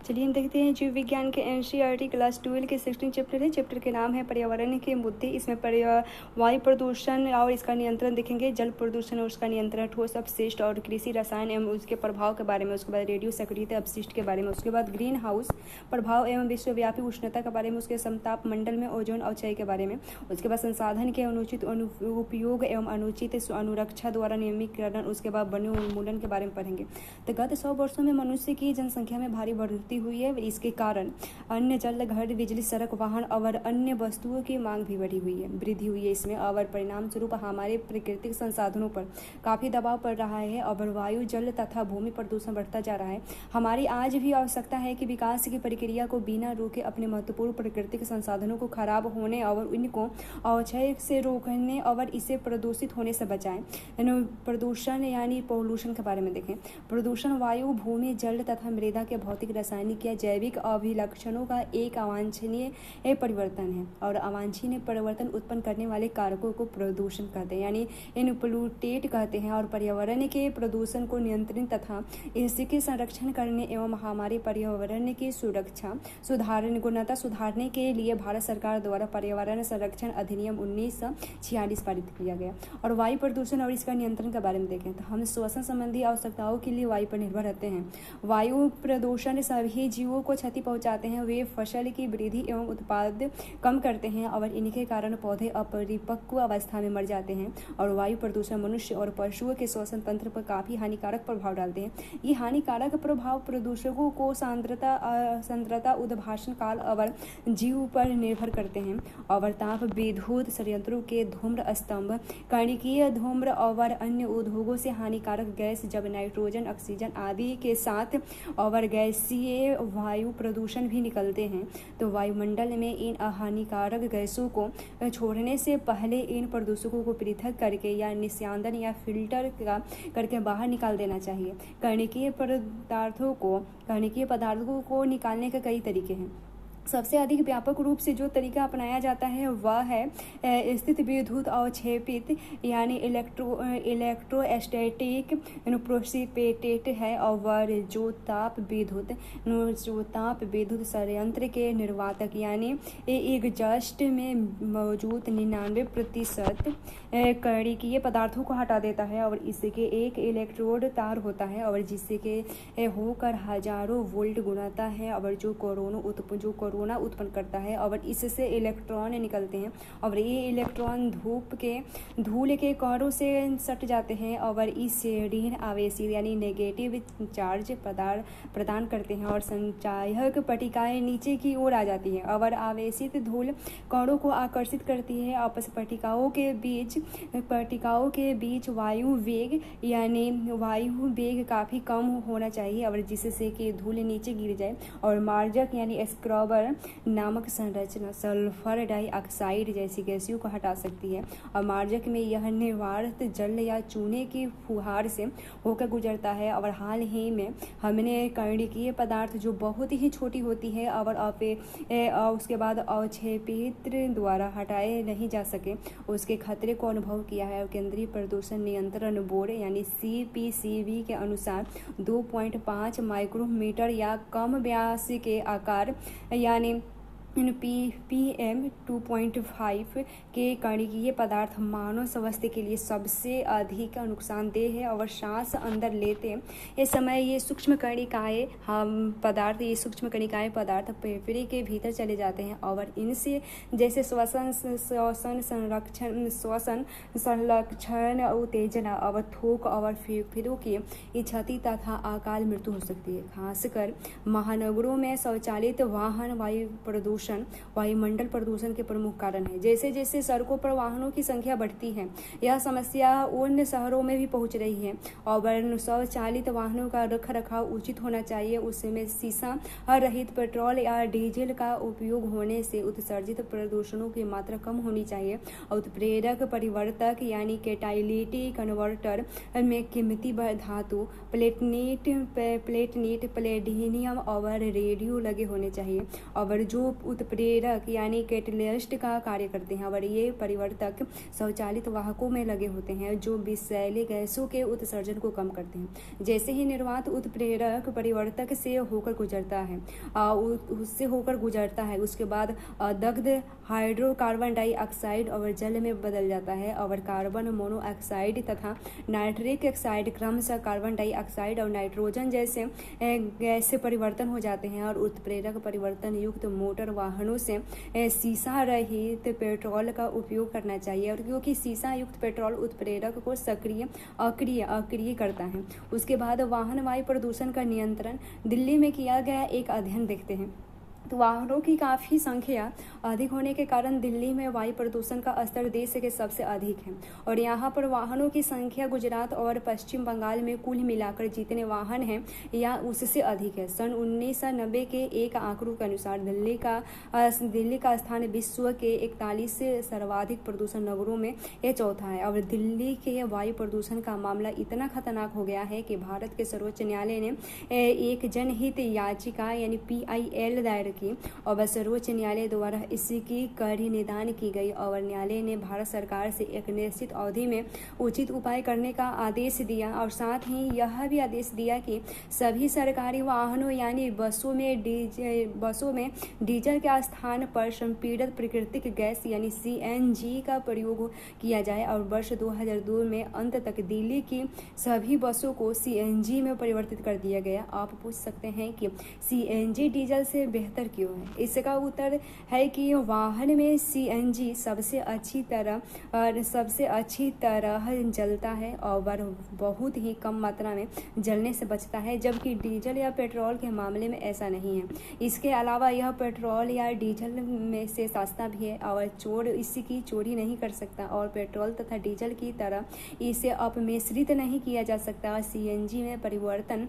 चलिए हम देखते हैं जीव विज्ञान के एनसीईआरटी क्लास 12 के 16 चैप्टर है। चैप्टर के नाम है पर्यावरण के मुद्दे। इसमें वायु प्रदूषण और इसका नियंत्रण देखेंगे, जल प्रदूषण और उसका नियंत्रण, ठोस अपशिष्ट और कृषि रसायन एवं उसके प्रभाव के बारे में, उसके बाद रेडियो सक्रिय अपशिष्ट के बारे में, उसके बाद ग्रीन हाउस प्रभाव एवं विश्वव्यापी उष्णता के बारे में, उसके समताप मंडल में ओजोन अवक्षय के बारे में, उसके बाद संसाधन के अनुचित उपयोग एवं अनुचित अनुरक्षा द्वारा नियमितकरण, उसके बाद वन उन्मूलन के बारे में पढ़ेंगे। तो गत 100 वर्षों में मनुष्य की जनसंख्या में भारी बढ़ोतरी हुई है। इसके कारण अन्य जल, घर, बिजली, सड़क, वाहन और अन्य वस्तुओं की मांग भी वृद्धि हुई है इसमें, और परिणाम स्वरूप हमारे प्राकृतिक संसाधनों पर काफ़ी दबाव पड़ रहा है और वायु, जल तथा भूमि प्रदूषण बढ़ता जा रहा है। हमारी आज भी आवश्यकता है कि विकास की प्रक्रिया को बिना रोके अपने महत्वपूर्ण प्राकृतिक संसाधनों को खराब होने और इनको अवक्षय से रोकने और इसे प्रदूषित होने से बचाएं। प्रदूषण यानी पॉल्यूशन के बारे में देखें। प्रदूषण वायु, भूमि, जल तथा मृदा के भौतिक, रासायनिक या जैविक अभिलक्षणों का एक अवांछनीय परिवर्तन है, और अवांछनीय परिवर्तन उत्पन्न करने वाले कारकों को प्रदूषण कहते हैं, यानी इन पोल्यूटेट कहते हैं। और पर्यावरण के प्रदूषण को नियंत्रित तथा इसके संरक्षण करने एवं हमारे पर्यावरण की गुणवत्ता सुधारने के लिए भारत सरकार द्वारा पर्यावरण संरक्षण अधिनियम 1946 पारित किया गया। और वायु प्रदूषण और इसका नियंत्रण के बारे में देखें तो हम श्वसन संबंधी आवश्यकताओं के लिए वायु पर निर्भर रहते हैं। वायु प्रदूषण सभी जीवों को क्षति पहुंचाते हैं। वे फसल की वृद्धि एवं उत्पाद कम करते हैं और इनके कारण पौधे अपरिपक्व अवस्था में मर जाते हैं। और वायु प्रदूषण मनुष्य और पशुओं के श्वसन तंत्र पर काफ़ी हानिकारक प्रभाव डालते हैं। ये हानिकारक प्रभाव प्रदूषकों को सांद्रता, उद्भाषण काल और जीव पर निर्भर करते हैं। और ताप विद्युत संयंत्रों के धूम्र स्तंभ, कणिकीय धूम्र और अन्य उद्योगों से हानिकारक गैस, जब नाइट्रोजन, ऑक्सीजन आदि के साथ और गैसीय वायु प्रदूषण भी निकलते हैं, तो वायुमंडल में इन हानिकारक गैसों को छोड़ने से पहले इन प्रदूषकों को पृथक करके या निस्यांदन या फिल्टर करके बाहर निकाल देना चाहिए। कणिकीय पदार्थों को निकालने के कई तरीके हैं। सबसे अधिक व्यापक रूप से जो तरीका अपनाया जाता है वह है स्थित विद्युत अवक्षेपित यानी इलेक्ट्रोस्टैटिक प्रोसिपिटेट है, और जो ताप विद्युत संयंत्र के निर्वातक यानी एग्जॉस्ट में मौजूद 99% कणिकीय पदार्थों को हटा देता है, और इसके एक इलेक्ट्रोड तार होता है और जिससे होकर हजारों वोल्ट गुणाता है, और जो कोरोना उत्पन्न करता है, और इससे इलेक्ट्रॉन निकलते हैं, और ये इलेक्ट्रॉन धूल के कणों से सट जाते हैं और इस ऋण आवेशित यानी नेगेटिव चार्ज प्रदान करते हैं, और संचायक पट्टिकाएं नीचे की ओर आ जाती हैं और आवेशित धूल कणों को आकर्षित करती है। आपस पट्टिकाओं के बीच वायु वेग काफ़ी कम होना चाहिए, और जिससे कि धूल नीचे गिर जाए। और मार्जक यानी स्क्रबर नामक संरचना सल्फर डाइऑक्साइड जैसी गैसों को हटा सकती है, और मार्जक में यह निर्वात जल या चूने की फुहार से होकर गुजरता है। और हाल ही में हमने कणिकीय पदार्थ जो बहुत ही छोटी होती है और उसके बाद अवक्षेपित द्वारा हटाए नहीं जा सके, उसके खतरे को अनुभव किया है। और केंद्रीय प्रदूषण नियंत्रण बोर्ड यानी CPCB के अनुसार 2.5 माइक्रोमीटर या कम व्यास के आकार यानी PM 2.5 के कणिकीय पदार्थ मानव स्वास्थ्य के लिए सबसे अधिक नुकसानदेह है, और सांस अंदर लेते ये समय ये सूक्ष्म कणिकाएं पदार्थ फेफड़े के भीतर चले जाते हैं, और इनसे जैसे श्वसन संरक्षण, उत्तेजना और थूक और फेफड़ों की क्षति तथा अकाल मृत्यु हो सकती है। खासकर महानगरों में स्वचालित वाहन वायुमंडल प्रदूषण के प्रमुख कारण है। जैसे जैसे सड़कों पर वाहनों की संख्या बढ़ती है, यह समस्या उन शहरों में भी पहुंच रही है, और स्वचालित वाहनों का रखरखाव उचित होना चाहिए। उसमें शीशा रहित पेट्रोल या डीजल का उपयोग होने से उत्सर्जित प्रदूषणों की मात्रा कम होनी चाहिए। उत्प्रेरक परिवर्तक यानी कैटालिटिक कन्वर्टर में कीमती धातु प्लेटिनम, पैलेडियम और रेडियो लगे होने चाहिए, और जो उत्प्रेरक यानी कैटलिस्ट का कार्य करते हैं और ये परिवर्तक स्वचालित वाहकों में लगे होते हैं जो विषैले गैसों के उत्सर्जन को कम करते हैं। जैसे ही निर्वात उत्प्रेरक परिवर्तक से होकर गुजरता है उसके बाद दग्ध हाइड्रोकार्बन डाइऑक्साइड और जल में बदल जाता है और कार्बन मोनोऑक्साइड तथा नाइट्रिक ऑक्साइड क्रमशः कार्बन डाइऑक्साइड और नाइट्रोजन जैसे गैस से परिवर्तन हो जाते हैं। और उत्प्रेरक परिवर्तन युक्त मोटर वाहनों से सीसा रहित पेट्रोल का उपयोग करना चाहिए और क्योंकि सीसा युक्त पेट्रोल उत्प्रेरक को अक्रिय करता है। उसके बाद वाहन वायु प्रदूषण का नियंत्रण। दिल्ली में किया गया एक अध्ययन देखते हैं। तो वाहनों की काफ़ी संख्या अधिक होने के कारण दिल्ली में वायु प्रदूषण का स्तर देश के सबसे अधिक है और यहाँ पर वाहनों की संख्या गुजरात और पश्चिम बंगाल में कुल मिलाकर जितने वाहन हैं या उससे अधिक है। सन 1990 के एक आंकड़ों के अनुसार दिल्ली का स्थान विश्व के 41 सर्वाधिक प्रदूषण नगरों में यह चौथा है और दिल्ली के वायु प्रदूषण का मामला इतना खतरनाक हो गया है कि भारत के सर्वोच्च न्यायालय ने एक जनहित याचिका यानी PIL दायर की और सर्वोच्च न्यायालय द्वारा इसकी कड़ी निदान की गई और न्यायालय ने भारत सरकार से एक निश्चित अवधि में उचित उपाय करने का आदेश दिया और साथ ही यह भी आदेश दिया कि सभी सरकारी वाहनों यानी बसों में डीजल के स्थान पर संपीड़ित प्राकृतिक गैस यानी CNG का प्रयोग किया जाए और वर्ष 2002 में अंत तक दिल्ली की सभी बसों को CNG में परिवर्तित कर दिया गया। आप पूछ सकते हैं कि CNG डीजल से बेहतर क्यों है? इसका उत्तर है कि वाहन में CNG सबसे अच्छी तरह जलता है और बहुत ही कम मात्रा में जलने से बचता है जबकि डीजल या पेट्रोल के मामले में ऐसा नहीं है। इसके अलावा यह पेट्रोल या डीजल में से सस्ता भी है और चोर इसकी चोरी नहीं कर सकता और पेट्रोल तथा डीजल की तरह इसे अपमिश्रित नहीं किया जा सकता। CNG में परिवर्तन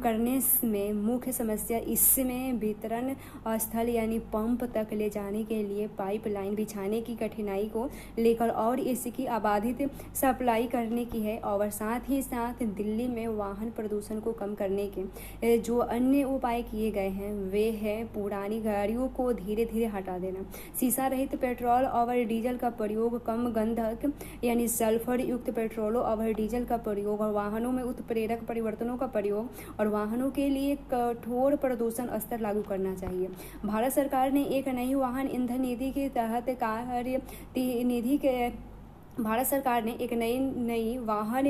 करने में मुख्य समस्या इसमें वितरण स्थल यानी पंप तक ले जाने के लिए पाइपलाइन बिछाने की कठिनाई को लेकर और इसकी आबादित सप्लाई करने की है और साथ ही साथ दिल्ली में वाहन प्रदूषण को कम करने के जो अन्य उपाय किए गए हैं वे हैं पुरानी गाड़ियों को धीरे धीरे हटा देना, शीशा रहित पेट्रोल और डीजल का प्रयोग, कम गंधक यानी सल्फर युक्त पेट्रोलों और डीजल का प्रयोग और वाहनों में उत्प्रेरक परिवर्तनों का प्रयोग और वाहनों के लिए कठोर प्रदूषण स्तर लागू करना चाहिए। भारत सरकार ने एक नई वाहन ईंधन नीति के तहत भारत सरकार ने एक नई वाहन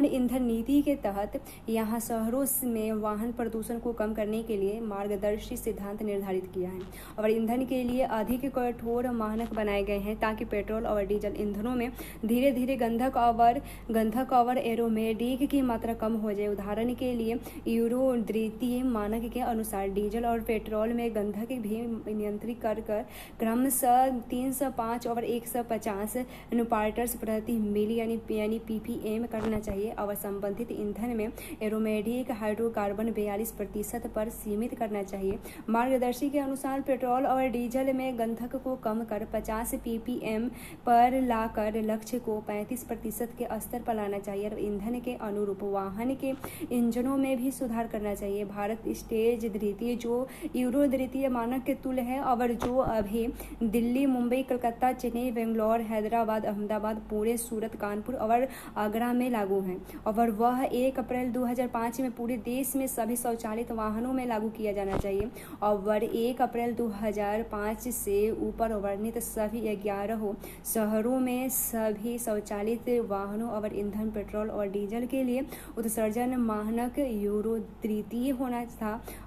ईंधन नीति के तहत यहाँ शहरों में वाहन प्रदूषण को कम करने के लिए मार्गदर्शी सिद्धांत निर्धारित किया है और ईंधन के लिए अधिक कठोर मानक बनाए गए हैं ताकि पेट्रोल और डीजल ईंधनों में धीरे धीरे गंधक और एरोमेटिक की मात्रा कम हो जाए। उदाहरण के लिए यूरो 3 मानक के अनुसार डीजल और पेट्रोल में गंधक भी नियंत्रित कर क्रमशः 305 और 150 पार्ट्स प्रति मिली यानी ppm करना चाहिए और संबंधित ईंधन में एरोमेटिक हाइड्रोकार्बन 42% पर सीमित करना चाहिए। मार्गदर्शी के अनुसार पेट्रोल और डीजल में गंधक को कम कर 50 ppm पर लाकर लक्ष्य को 35% के स्तर पर लाना चाहिए और ईंधन के अनुरूप वाहन के इंजनों में भी सुधार करना चाहिए। भारत स्टेज द्वितीय जो यूरो 3 मानक के तुल्य है और जो अभी दिल्ली, मुंबई, कलकत्ता, चेन्नई, बेंगलोर, हैदराबाद, अहमदाबाद, पुणे, सूरत, कानपुर और आगरा में लागू है और वह 1 अप्रैल 2005 में पूरे देश में सभी स्वचालित वाहनों में लागू किया जाना चाहिए और 1 अप्रैल 2005 से ऊपर वर्णित सभी 11 शहरों में सभी स्वचालित वाहनों और ईंधन पेट्रोल और डीजल के लिए उत्सर्जन मानक यूरो 3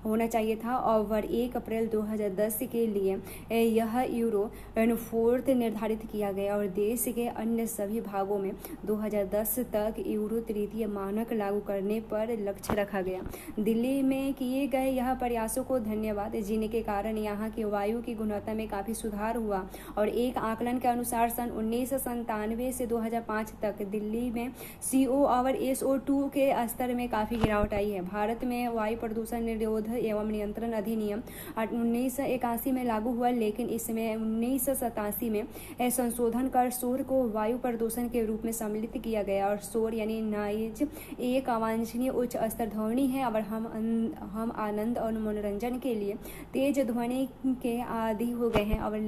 होना चाहिए था और 1 अप्रैल 2010 के लिए यह यूरो 4 निर्धारित किया गया और देश के अन्य सभी भागों में 2010 तक यूरो 3 मानक लागू करने पर लक्ष्य रखा गया। दिल्ली में किए गए यह प्रयासों को धन्यवाद जिनके कारण यहाँ की वायु की गुणवत्ता में काफ़ी सुधार हुआ और एक आकलन के अनुसार सन 1997 से 2005 तक दिल्ली में CO और SO2 के स्तर में काफ़ी गिरावट आई है। भारत में वायु प्रदूषण निरोध एवं नियंत्रण अधिनियम 1981 में लागू हुआ लेकिन इसमें 1987 में संशोधन कर शोर को वायु प्रदूषण के रूप में सम्मिलित किया गया। और शोर यानी नॉइज एक अवांछनीय उच्च स्तर ध्वनि है और हम आनंद और मनोरंजन के लिए तेज ध्वनि के आदी हो गए हैं। और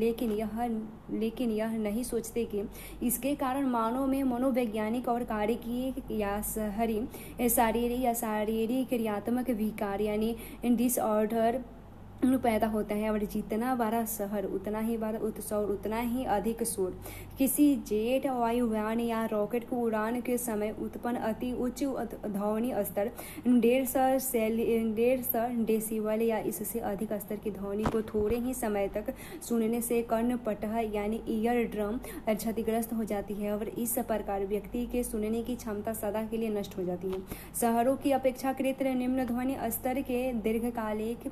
लेकिन यह नहीं सोचते कि इसके कारण मानव में मनोवैज्ञानिक और कार्यकी या शारीरिक क्रियात्मक विकार यानी डिसऑर्डर पैदा होता है। और जितना बड़ा शहर उतना ही बड़ा उत्सव उतना ही अधिक शोर। किसी जेट वायुयान या रॉकेट को उड़ान के समय उत्पन्न अति उच्च ध्वनि स्तर 150 डेसिबल या इससे अधिक स्तर की ध्वनि को थोड़े ही समय तक सुनने से कर्णपटह यानी ईयर ड्रम क्षतिग्रस्त हो जाती है और इस प्रकार व्यक्ति के सुनने की क्षमता सदा के लिए नष्ट हो जाती है। शहरों की अपेक्षाकृत निम्न ध्वनि स्तर के दीर्घकालिक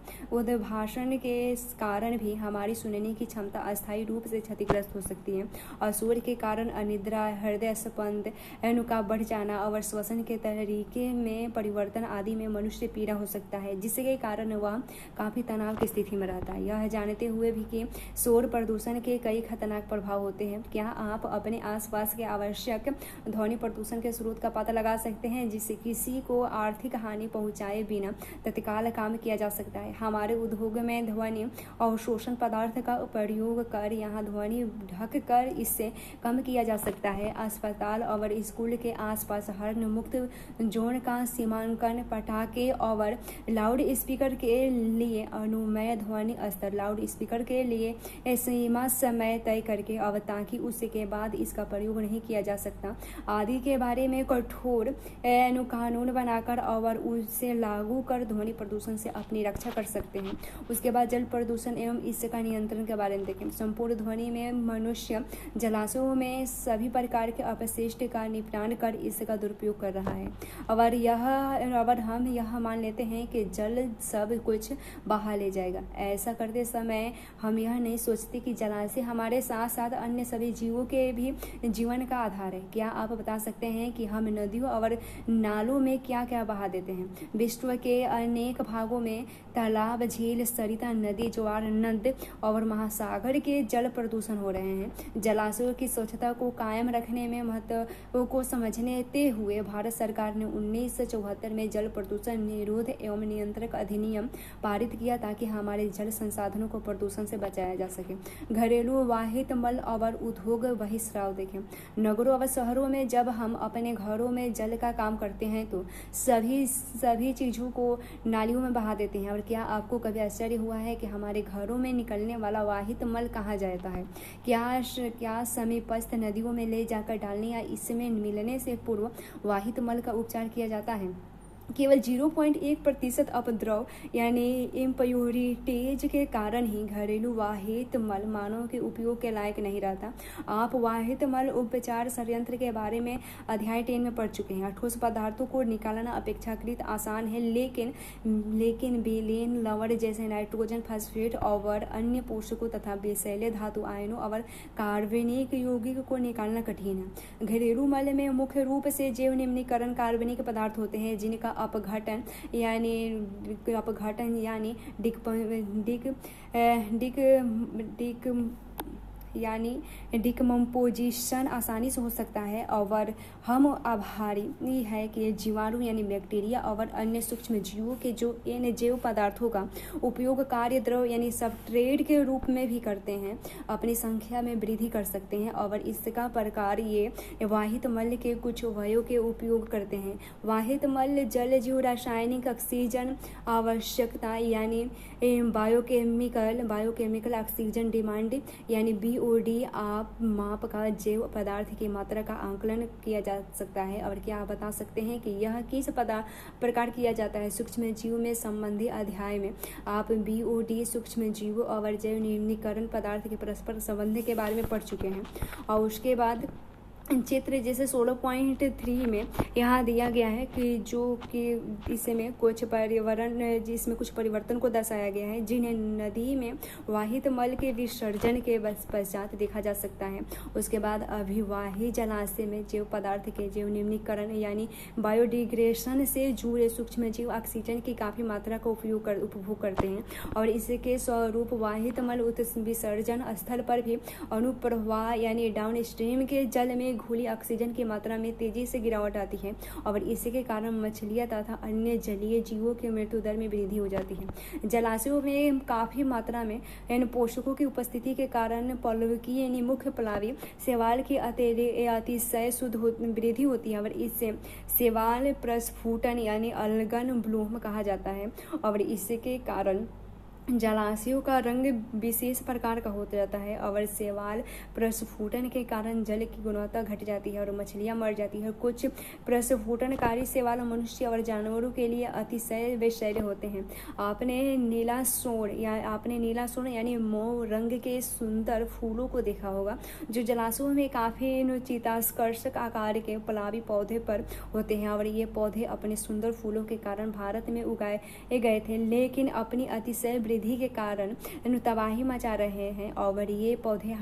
भाषण के कारण भी हमारी सुनने की क्षमता अस्थायी रूप से क्षतिग्रस्त हो सकती है। और शोर के कारण अनिद्रा, हृदय स्पंद, नुका बढ़ जाना और श्वसन के तरीके में परिवर्तन आदि में मनुष्य पीड़ा हो सकता है, जिसके कारण वह काफी तनाव की स्थिति में रहता है। यह जानते हुए भी कि शोर प्रदूषण के कई खतरनाक प्रभाव होते हैं, क्या आप अपने आसपास के आवश्यक ध्वनि प्रदूषण के स्रोत का पता लगा सकते हैं जिससे किसी को आर्थिक हानि पहुंचाए बिना तत्काल काम किया जा सकता है। हमारे उद्योग में ध्वनि अवशोषण पदार्थ का प्रयोग कर यहाँ ध्वनि ढक कर इससे कम किया जा सकता है। अस्पताल और स्कूल के आसपास हॉर्न मुक्त जोन का सीमांकन, पटाखे और लाउड स्पीकर के लिए अनुमेय ध्वनि स्तर, लाउड स्पीकर के लिए सीमा समय तय करके अब ताकि उसके बाद इसका प्रयोग नहीं किया जा सकता आदि के बारे में कठोर कानून बनाकर और उसे लागू कर ध्वनि प्रदूषण से अपनी रक्षा कर सकते हैं। उसके बाद जल प्रदूषण एवं इसका नियंत्रण के बारे में देखें। संपूर्ण ध्वनि में मनुष्य जलाशयों में सभी प्रकार के अपशिष्ट का निपटान कर इसका दुरुपयोग कर रहा है। अगर हम यह मान लेते हैं कि जल सब कुछ बहा ले जाएगा, ऐसा करते समय हम यह नहीं सोचते कि जलाशय हमारे साथ साथ अन्य सभी जीवों के भी जीवन का आधार है। क्या आप बता सकते हैं कि हम नदियों और नालों में क्या क्या बहा देते हैं? विश्व के अनेक भागों में तालाब, झील, सरिता नदी, ज्वार नद और महासागर के जल प्रदूषण हो रहे हैं। जलाशयों की स्वच्छता को कायम रखने में महत्व को समझते हुए भारत सरकार ने 1974 में जल प्रदूषण निरोध एवं नियंत्रण अधिनियम पारित किया ताकि हमारे जल संसाधनों को प्रदूषण से बचाया जा सके। घरेलू वाहित मल और उद्योग बहिस्राव देखें। नगरों और शहरों में जब हम अपने घरों में जल का काम करते हैं तो सभी चीजों को नालियों में बहा देते हैं। और क्या आपको कभी आश्चर्य हुआ है कि हमारे घरों में निकलने वाला वाहित मल कहाँ जाता है? क्या समीपस्थ नदियों में ले जाकर डालने या इसमें मिलने से पूर्व वाहित मल का उपचार किया जाता है? केवल 0.1% अपद्रव यानी इम्प्योरिटीज के कारण ही घरेलू वाहित मल मानव के उपयोग के लायक नहीं रहता। आप वाहित मल उपचार संयंत्र के बारे में अध्याय 10 में पढ़ चुके हैं। ठोस पदार्थों को निकालना अपेक्षाकृत आसान है, लेकिन बेलेन, लवण जैसे नाइट्रोजन, फास्फेट और अन्य पोषकों तथा विषैले धातु आयनों और कार्बनिक यौगिक को निकालना कठिन है। घरेलू मल में मुख्य रूप से जैव निम्नीकरण कार्बनिक पदार्थ होते हैं जिनका अपघटन यानी डिकम्पोजिशन आसानी से हो सकता है। और हम आभारी है कि जीवाणु यानी बैक्टीरिया और अन्य सूक्ष्म जीवों के जो इन जैव पदार्थों का उपयोग कार्य द्रव यानी सबस्ट्रेट के रूप में भी करते हैं, अपनी संख्या में वृद्धि कर सकते हैं। और इसका प्रकार ये वाहित मल के कुछ उपायों के उपयोग करते हैं। वाहित मल जल जीव रासायनिक ऑक्सीजन आवश्यकता यानी बायोकेमिकल ऑक्सीजन डिमांड यानी BOD माप का जैव पदार्थ की मात्रा का आंकलन किया जा सकता है। और क्या आप बता सकते हैं कि यह किस प्रकार किया जाता है? सूक्ष्म जीव में संबंधी अध्याय में आप BOD सूक्ष्म जीव और जैव निम्नीकरण पदार्थ के परस्पर संबंध के बारे में पढ़ चुके हैं। और उसके बाद चित्र जैसे 16.3 में यहाँ दिया गया है कि जो कि इसमें कुछ पर्यावरण जिसमें कुछ परिवर्तन को दर्शाया गया है, जिन्हें नदी में वाहित मल के विसर्जन के पश्चात देखा जा सकता है। उसके बाद अभिवाही जलाशय में जैव पदार्थ के जैव निम्नीकरण यानी बायोडिग्रेशन से जुड़े सूक्ष्म जीव ऑक्सीजन की काफ़ी मात्रा का उपभोग करते हैं और इसके स्वरूप वाहित मल विसर्जन स्थल पर भी अनुप्रवाह यानी डाउन स्ट्रीम के जल में घुली ऑक्सीजन की मात्रा में तेजी से गिरावट आती है और इसके कारण मछलियां तथा अन्य जलीय जीवों की मृत्यु दर में वृद्धि हो जाती है। जलाशयों में काफ़ी मात्रा में इन पोषकों की उपस्थिति के कारण पलवकीय यानी मुख्य प्लावी शैवाल की अतिशय शुद्ध वृद्धि होती है और इससे शैवाल प्रस्फुटन यानी अल्गन ब्लूम कहा जाता है और इसके कारण जलाशयों का रंग विशेष प्रकार का होता जाता है और शैवाल प्रस्फुटन के कारण जल की गुणवत्ता घट जाती है और मछलियां मर जाती है। कुछ प्रस्फुटनकारी शैवाल मनुष्य और जानवरों के लिए अतिशय विषैले होते हैं। आपने नीला सोन यानी मौ रंग के सुंदर फूलों को देखा होगा जो जलाशयों में काफ़ी चित्ताकर्षक आकार के पलावी पौधे पर होते हैं और ये पौधे अपने सुंदर फूलों के कारण भारत में उगाए गए थे, लेकिन अपनी अतिशय वृद्धि के कारण तबाही मचा रहे हैं और ये पौधे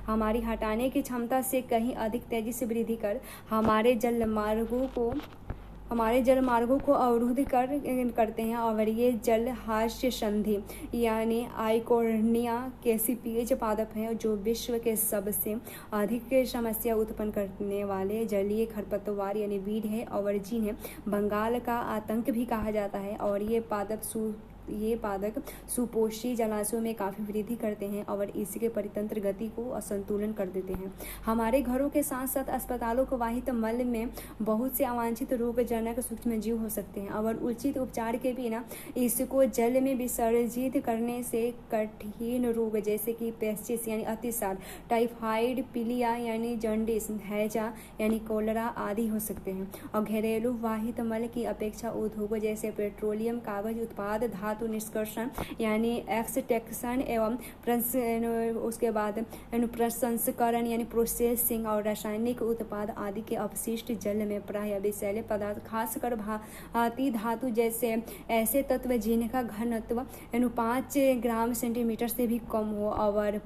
हमारी हटाने की क्षमता से कहीं अधिक तेजी से वृद्धि कर हमारे जलमार्गों को अवरुद्ध करते हैं और ये जलहास्य संधि यानी आइकोर्निया कैसिपियज पादप हैं जो विश्व के सबसे अधिक समस्या उत्पन्न करने वाले जलीय खरपतवार यानी वीड है और जिन्हें बंगाल का आतंक भी कहा जाता है और ये पादप सुपोषी जलाशयों में काफ़ी वृद्धि करते हैं और इसके परितंत्र गति को असंतुलन कर देते हैं। हमारे घरों के साथ साथ अस्पतालों को वाहित मल में बहुत से अवांछित रोगजनक सूक्ष्म जीव हो सकते हैं और उचित उपचार के बिना इसको जल में विसर्जित करने से कठिन रोग जैसे कि पेस्टिस यानी अतिसार, टाइफाइड, पीलिया यानी जॉन्डिस, हैजा यानी कोलरा आदि हो सकते हैं। और घरेलू वाहित मल की अपेक्षा उद्योगों जैसे पेट्रोलियम, कागज उत्पाद, धातु निष्कर्षण यानी एक्सट्रैक्शन एवं उसके बाद प्रसंस्करण यानी प्रोसेसिंग और रासायनिक उत्पाद आदि के अपशिष्ट जल में प्रायः विषैले पदार्थ खासकर भांति धातु जैसे ऐसे तत्व जिनका घनत्व 5 ग्राम सेंटीमीटर से भी कम हो और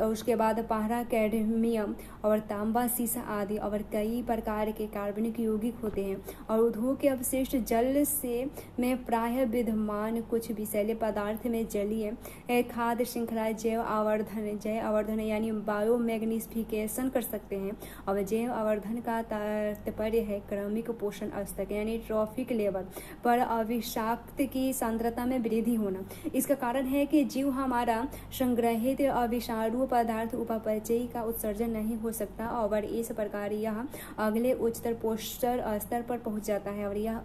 उसके बाद पारा, कैडमियम और तांबा, सीसा आदि और कई प्रकार के कार्बनिक यौगिक होते हैं और उद्योग के अवशिष्ट जल से में प्रायः विद्यमान कुछ विषैले पदार्थ में जलीय खाद्य श्रृंखला जैव आवर्धन यानी बायोमैग्नीफिकेशन कर सकते हैं और जैव आवर्धन का तात्पर्य है क्रमिक पोषण स्तर यानी ट्रॉफिक लेवल पर अविषाक्त की सांद्रता में वृद्धि होना। इसका कारण है कि जीव हमारा संग्रहित अविषाणु पदार्थ उपापचयी का उत्सर्जन नहीं हो सकता और इस प्रकार यह अगले उच्चतर पोषण स्तर पर पहुंच जाता है और यह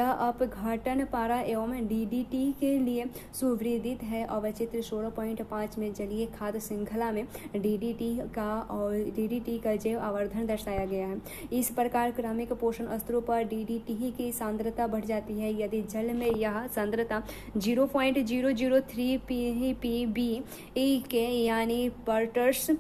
अपघटन पारा एवं डीडीटी के लिए सुविदित है। और चित्र 16.5 में जलीय खाद्य श्रृंखला में डीडीटी का जैव आवर्धन दर्शाया गया है। इस प्रकार क्रमिक पोषण स्तरों पर डीडीटी की सांद्रता बढ़ जाती है। यदि जल में यह सांद्रता 0.003 pb के यानी पर्टर्स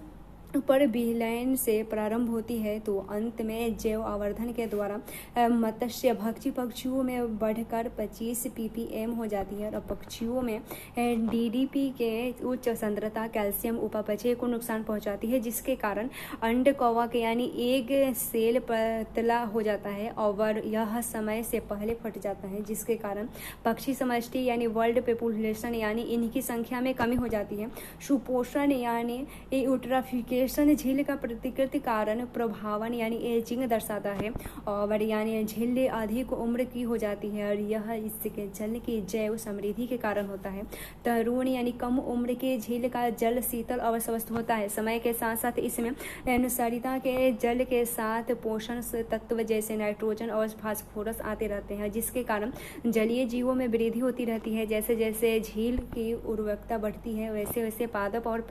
पर विलयन से प्रारंभ होती है तो अंत में जैव आवर्धन के द्वारा मत्स्य भक्षी पक्षियों में बढ़कर 25 ppm हो जाती है और पक्षियों में डीडीपी के उच्च सांद्रता कैल्शियम उपापचय को नुकसान पहुंचाती है जिसके कारण अंड कौवा के यानी एग सेल पतला हो जाता है और यह समय से पहले फट जाता है जिसके कारण पक्षी समष्टि यानी वर्ल्ड पॉपुलेशन यानी इनकी संख्या में कमी हो जाती है। सुपोषण यानी यूट्राफिकेशन झील का प्रतिकृति कारण प्रभावन यानी एजिंग दर्शाता है और यानी झील अधिक उम्र की हो जाती है और यह इसके जल की जैव समृद्धि के कारण होता है। तरुण यानी कम उम्र के झील का जल शीतल अवस्थ होता है। समय के साथ साथ इसमें अनुसारिता के जल के साथ पोषण तत्व जैसे नाइट्रोजन और फास्फोरस आते रहते हैं जिसके कारण जलीय जीवों में वृद्धि होती रहती है। जैसे जैसे झील की उर्वरकता बढ़ती है वैसे वैसे पादप और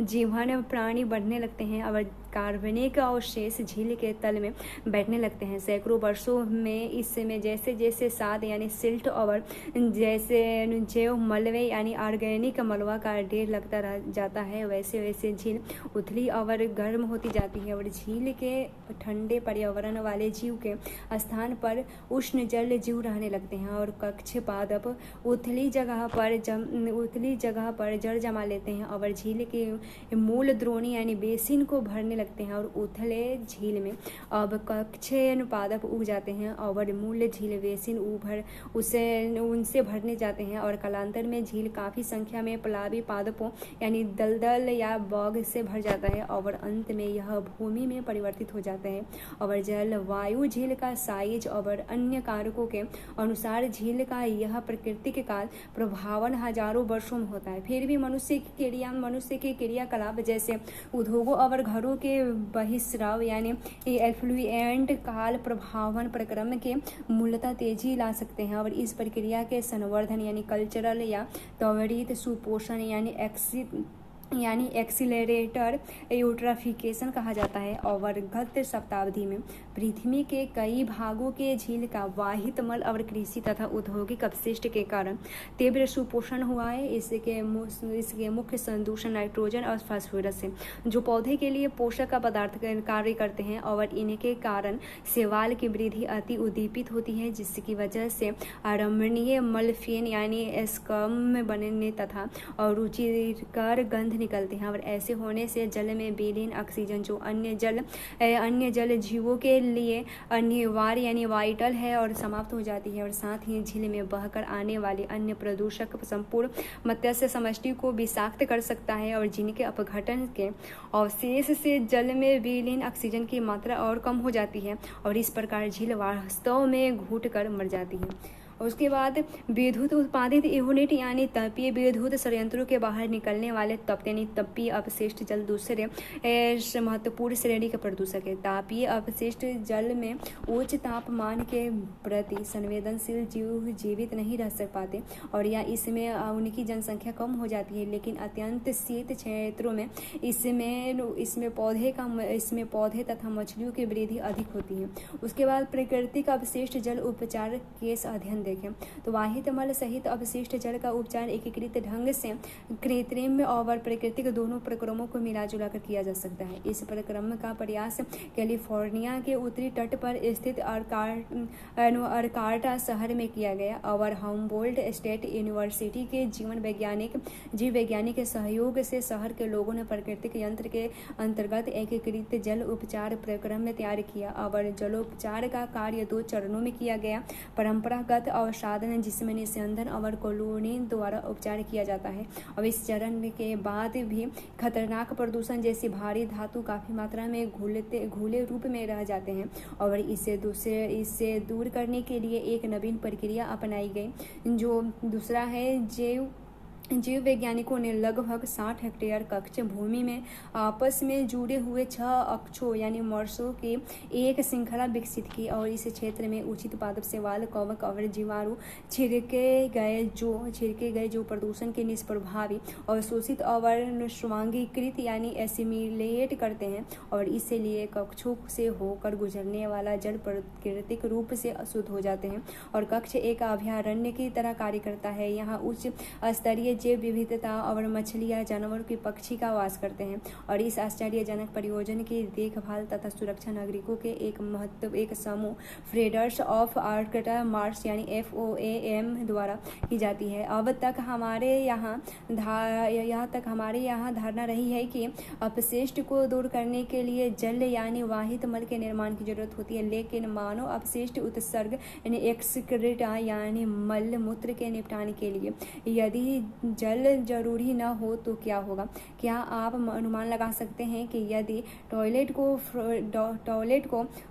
जीवन प्राणी बढ़ने लगते हैं और कार्बनिक अवशेष झील के तल में बैठने लगते हैं। सैकड़ों वर्षों में इसमें जैसे जैसे साद यानी सिल्ट और जैसे जैव मलबे यानी ऑर्गेनिक मलबा का ढेर लगता रह जाता है, वैसे वैसे झील उथली और गर्म होती जाती है और झील के ठंडे पर्यावरण वाले जीव के स्थान पर उष्ण जल जीव रहने लगते हैं और कक्ष पादप उथली जगह पर जड़ जमा लेते हैं और झील के मूल द्रोणी यानी बेसिन को भरने लगते हैं और उथले झील में अब कक्ष पादप उग जाते हैं और मूल झील बेसिन उनसे भरने जाते हैं और कालांतर में झील काफी संख्या में प्लावी पादपों यानी दलदल या बॉग से भर जाता है और अंत में यह भूमि में परिवर्तित हो जाता है। और जल वायु झील का साइज और अन्य कारकों के अनुसार झील का यह प्राकृतिक काल प्रभावन हजारों वर्षों में होता है। फिर भी मनुष्य के क्रियाकलाप जैसे उद्योगों और घरों के बहिस्राव यानी एफ्लुएंट काल प्रभावन प्रक्रम के मूलतः तेजी ला सकते हैं और इस प्रक्रिया के संवर्धन यानी कल्चरल या त्वरित सुपोषण यानी एक्सीलरेटर यूट्राफिकेशन कहा जाता है। और गत शताब्दी में पृथ्वी के कई भागों के झील का वाहित मल और कृषि तथा औद्योगिक अपशिष्ट के कारण तीव्र सुपोषण हुआ है। इसके मुख्य संदूषण नाइट्रोजन और फास्फोरस है जो पौधे के लिए पोषक पदार्थ कार्य करते हैं और इनके कारण शैवाल की वृद्धि अति उद्दीपित होती है, जिसकी वजह से अरमणीय मलफेन यानी एस्कम बनने तथा और रुचिकर गंध निकलते हैं और ऐसे होने से जल में विलीन ऑक्सीजन जो अन्य जल जीवों के लिए अनिवार्य यानी वाइटल है और समाप्त हो जाती है और साथ ही झील में बहकर आने वाले अन्य प्रदूषक संपूर्ण मत्स्य समष्टि को विषाक्त कर सकता है और जिनके अपघटन के अवशेष से जल में विलीन ऑक्सीजन की मात्रा और कम हो जाती है और इस प्रकार झील वास्तव में घुट कर मर जाती है। उसके बाद विद्युत उत्पादित यूनिट यानी तापीय विद्युत संयंत्रों के बाहर निकलने वाले तापीय अपशिष्ट जल दूसरे महत्वपूर्ण श्रेणी का प्रदूषक है। तापीय अपशिष्ट जल में उच्च तापमान के प्रति संवेदनशील जीव जीवित नहीं रह पाते और या इसमें उनकी जनसंख्या कम हो जाती है, लेकिन अत्यंत शीत क्षेत्रों में इसमें पौधे तथा मछलियों की वृद्धि अधिक होती है। उसके बाद प्राकृतिक अपशिष्ट जल उपचार केस अध्ययन देखें तो वाहित मल सहित अपशिष्ट जल का उपचार एकीकृत ढंग से कृत्रिम और प्राकृतिक दोनों प्रक्रमों को मिलाजुला कर किया जा सकता है। इस प्रक्रम का प्रयास कैलिफोर्निया के उत्तरी तट पर स्थित अर्काटा शहर में किया गया और हम्बोल्ट स्टेट यूनिवर्सिटी के जीव वैज्ञानिक के सहयोग से शहर के लोगों ने प्राकृतिक यंत्र के अंतर्गत एकीकृत जल उपचार प्रक्रम तैयार किया और जलोपचार का कार्य 2 चरणों में किया गया। परंपरागत अवसाधन जिसमें निस्यंदन और क्लोरीन द्वारा उपचार किया जाता है और इस चरण के बाद भी खतरनाक प्रदूषण जैसी भारी धातु काफी मात्रा में घुले रूप में रह जाते हैं और इससे दूर करने के लिए एक नवीन प्रक्रिया अपनाई गई जो दूसरा है जीव वैज्ञानिकों ने लगभग 60 हेक्टेयर कक्ष भूमि में आपस में जुड़े हुए 6 अक्षों यानी मर्सों की एक श्रृंखला विकसित की और इस क्षेत्र में उचित पादप शैवाल कवक और जीवाणु छिड़के गए जो प्रदूषण के निष्प्रभावी और शोषित और स्वांगीकृत यानी एसिमिलेट करते हैं और इसलिए कक्षों से होकर गुजरने वाला जल प्राकृतिक रूप से अशुद्ध हो जाते हैं और कक्ष एक अभयारण्य की तरह कार्य करता है। यहाँ उच्च स्तरीय जैव विविधता और मछलियां जानवर की पक्षी का वास करते हैं और इस आश्चर्यजनक परियोजना की देखभाल तथा सुरक्षा नागरिकों के एक समूह फ्रेडर्स ऑफ आर्कटा मार्स यानी FOAM द्वारा की जाती है। अब तक हमारे यहाँ धारणा रही है कि अपशिष्ट को दूर करने के लिए जल यानी वाहित मल के निर्माण की जरूरत होती है, लेकिन मानव अपशिष्ट उत्सर्ग यानी एक्सक्रीटा यानी मल मूत्र के निपटान के लिए यदि जल जरूरी न हो तो क्या होगा? क्या आप अनुमान लगा सकते हैं कि यदि टॉयलेट को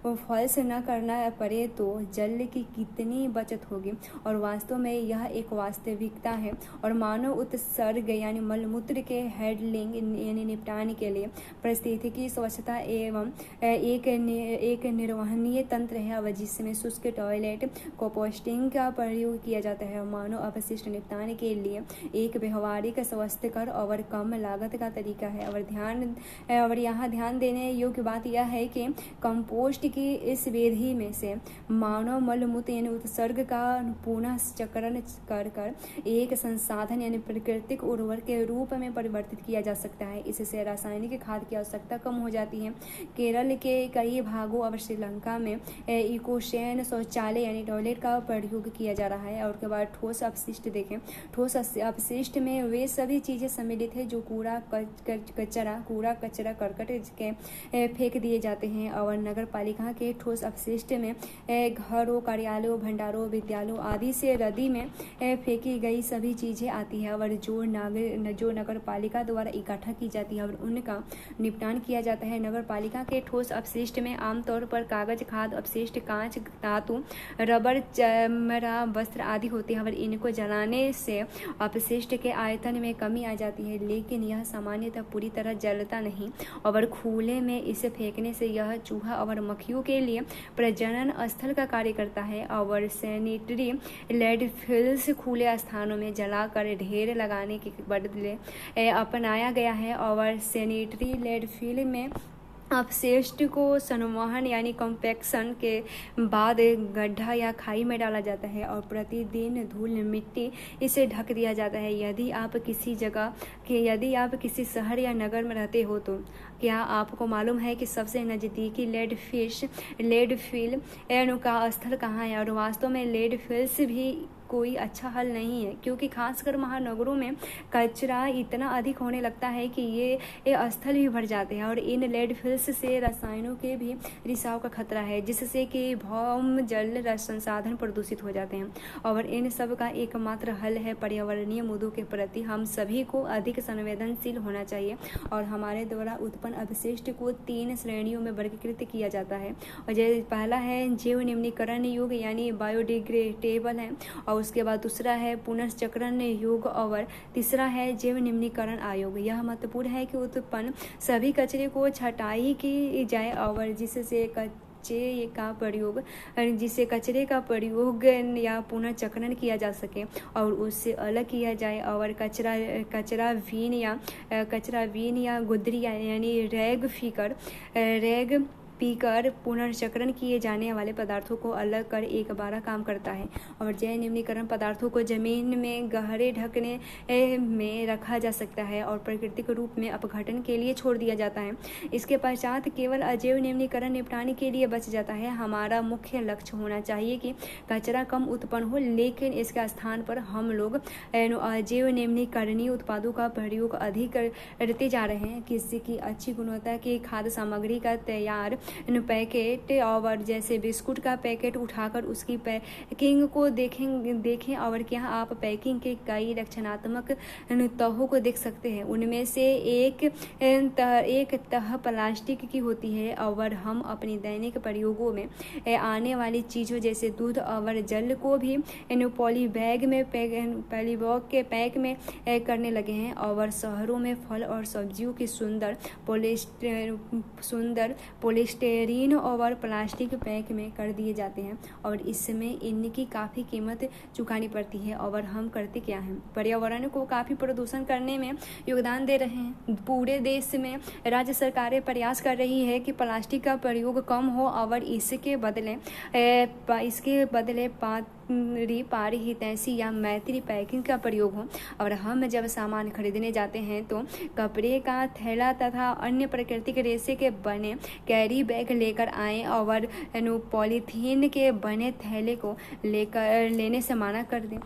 फ्लश न करना पड़े तो जल की कितनी बचत होगी? और वास्तव में यह एक वास्तविकता है और मानव उत्सर्ग यानी मलमूत्र के हैंडलिंग यानी निपटान के लिए पारिस्थितिकी स्वच्छता एवं एक निर्वहनीय तंत्र है जिसमें शुष्क टॉयलेट कंपोस्टिंग का प्रयोग किया जाता है। मानव अपशिष्ट निपटान के लिए एक व्यवहारिक, स्वास्थ्यकर और कम लागत का तरीका है। और यहाँ ध्यान देने योग्य बात यह है कि कंपोस्ट की इस विधि में से मानव मलमूत्र यानी उत्सर्ग का पुनः चक्रण कर एक संसाधन यानी प्राकृतिक उर्वरक के रूप में परिवर्तित किया जा सकता है। इससे रासायनिक खाद की आवश्यकता कम हो जाती है। केरल के कई भागों और श्रीलंका में इकोशैन शौचालय यानी टॉयलेट का प्रयोग किया जा रहा है। और उसके बाद ठोस अपशिष्ट देखें। ठोस अपशिष्ट में वे सभी चीजें सम्मिलित है जो कूड़ा कचरा करकट के फेंक दिए जाते हैं। और नगर पालिका के ठोस अपशिष्ट में घरों, कार्यालयों, भंडारों, विद्यालयों आदि से नदी में फेंकी गई सभी चीजें आती है और जो नगर पालिका द्वारा इकट्ठा की जाती है और उनका निपटान किया जाता है। नगर पालिका के ठोस अपशिष्ट में आमतौर पर कागज, खाद्य अपशिष्ट, कांच, धातु, रबर, चमड़ा, वस्त्र आदि होते हैं और इनको जलाने से अपशिष्ट के आयतन में कमी आ जाती है, लेकिन यह सामान्यतः पूरी तरह जलता नहीं। और खुले में इसे फेंकने से यह चूहा और मक्खियों के लिए प्रजनन स्थल का कार्य करता है। और सैनिटरी लैंडफिल्स खुले स्थानों में जलाकर ढेर लगाने के बदले अपनाया गया है। और सैनिटरी लैंडफिल में अपशिष्ट को संवहन यानी कॉम्पैक्शन के बाद गड्ढा या खाई में डाला जाता है और प्रतिदिन धूल मिट्टी इसे ढक दिया जाता है। यदि आप किसी शहर या नगर में रहते हो तो क्या आपको मालूम है कि सबसे नज़दीकी लैंडफिल का स्थल कहाँ है? और वास्तव में लैंडफिल्स भी कोई अच्छा हल नहीं है, क्योंकि खासकर महानगरों में कचरा इतना अधिक होने लगता है कि ये स्थल भी भर जाते हैं। और इन लैंडफिल्स से रसायनों के भी रिसाव का खतरा है, जिससे कि भौम जल संसाधन प्रदूषित हो जाते हैं। और इन सब का एकमात्र हल है पर्यावरणीय मुद्दों के प्रति हम सभी को अधिक संवेदनशील होना चाहिए। और हमारे द्वारा उत्पन्न अपशिष्ट को 3 श्रेणियों में वर्गीकृत किया जाता है। और जैसे पहला है जैव निम्नीकरण युग यानी बायोडिग्रेडेबल है, और उसके बाद दूसरा है पुनर्चक्रण युग और तीसरा है जैव निम्नीकरण आयोग। यह महत्वपूर्ण है कि उत्पन्न सभी कचरे को छटाई की जाए और जिससे कचरे का प्रयोग या पुनर्चक्रण किया जा सके और उससे अलग किया जाए। और कचरा बीन या गुदरी यानी रैग पीकर पुनर्चक्रण किए जाने वाले पदार्थों को अलग कर एक बार काम करता है। और जैव निम्नीकरण पदार्थों को जमीन में गहरे ढकने में रखा जा सकता है और प्राकृतिक रूप में अपघटन के लिए छोड़ दिया जाता है। इसके पश्चात केवल अजैव निम्नीकरण निपटाने के लिए बच जाता है। हमारा मुख्य लक्ष्य होना चाहिए कि कचरा कम उत्पन्न हो, लेकिन इसके स्थान पर हम लोग अजैव निम्नीकरणीय उत्पादों का प्रयोग अधिक करते जा रहे हैं। किसी की अच्छी गुणवत्ता की खाद्य सामग्री का तैयार पैकेट और जैसे बिस्कुट का पैकेट उठाकर उसकी पैकिंग को देखें और क्या आप पैकिंग के कई रक्षणात्मक तहों को देख सकते हैं। उनमें से एक तह प्लास्टिक की होती है और हम अपनी दैनिक प्रयोगों में आने वाली चीज़ों जैसे दूध और जल को भी पॉलीबैग के पैक में करने लगे हैं। और शहरों में फल और सब्जियों की सुंदर पॉलीस्टेरीन और प्लास्टिक पैक में कर दिए जाते हैं और इसमें इनकी काफ़ी कीमत चुकानी पड़ती है। और हम करते क्या हैं? पर्यावरण को काफ़ी प्रदूषण करने में योगदान दे रहे हैं। पूरे देश में राज्य सरकारें प्रयास कर रही है कि प्लास्टिक का प्रयोग कम हो और इसके बदले पारहितैषी या मैत्री पैकिंग का प्रयोग हो। और हम जब सामान खरीदने जाते हैं तो कपड़े का थैला तथा अन्य प्राकृतिक रेशे के बने कैरी बैग लेकर आएं और पॉलीथीन के बने थैले को लेने से मना कर दें।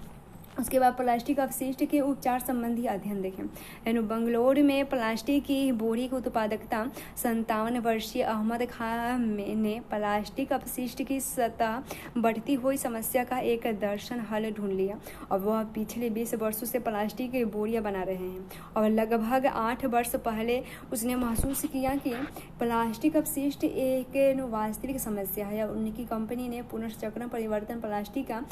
उसके बाद प्लास्टिक अपशिष्ट के उपचार संबंधी अध्ययन देखें। बंगलोर में प्लास्टिक की बोरी की उत्पादकता 57 वर्षीय अहमद खान ने प्लास्टिक अपशिष्ट की सतह बढ़ती हुई समस्या का एक दर्शन हल ढूंढ लिया और वह पिछले 20 वर्षों से प्लास्टिक की बोरियां बना रहे हैं। और लगभग 8 वर्ष पहले उसने महसूस किया कि प्लास्टिक अपशिष्ट एक वास्तविक समस्या है और उनकी कंपनी ने पुनर्चक्रण परिवर्तन प्लास्टिक का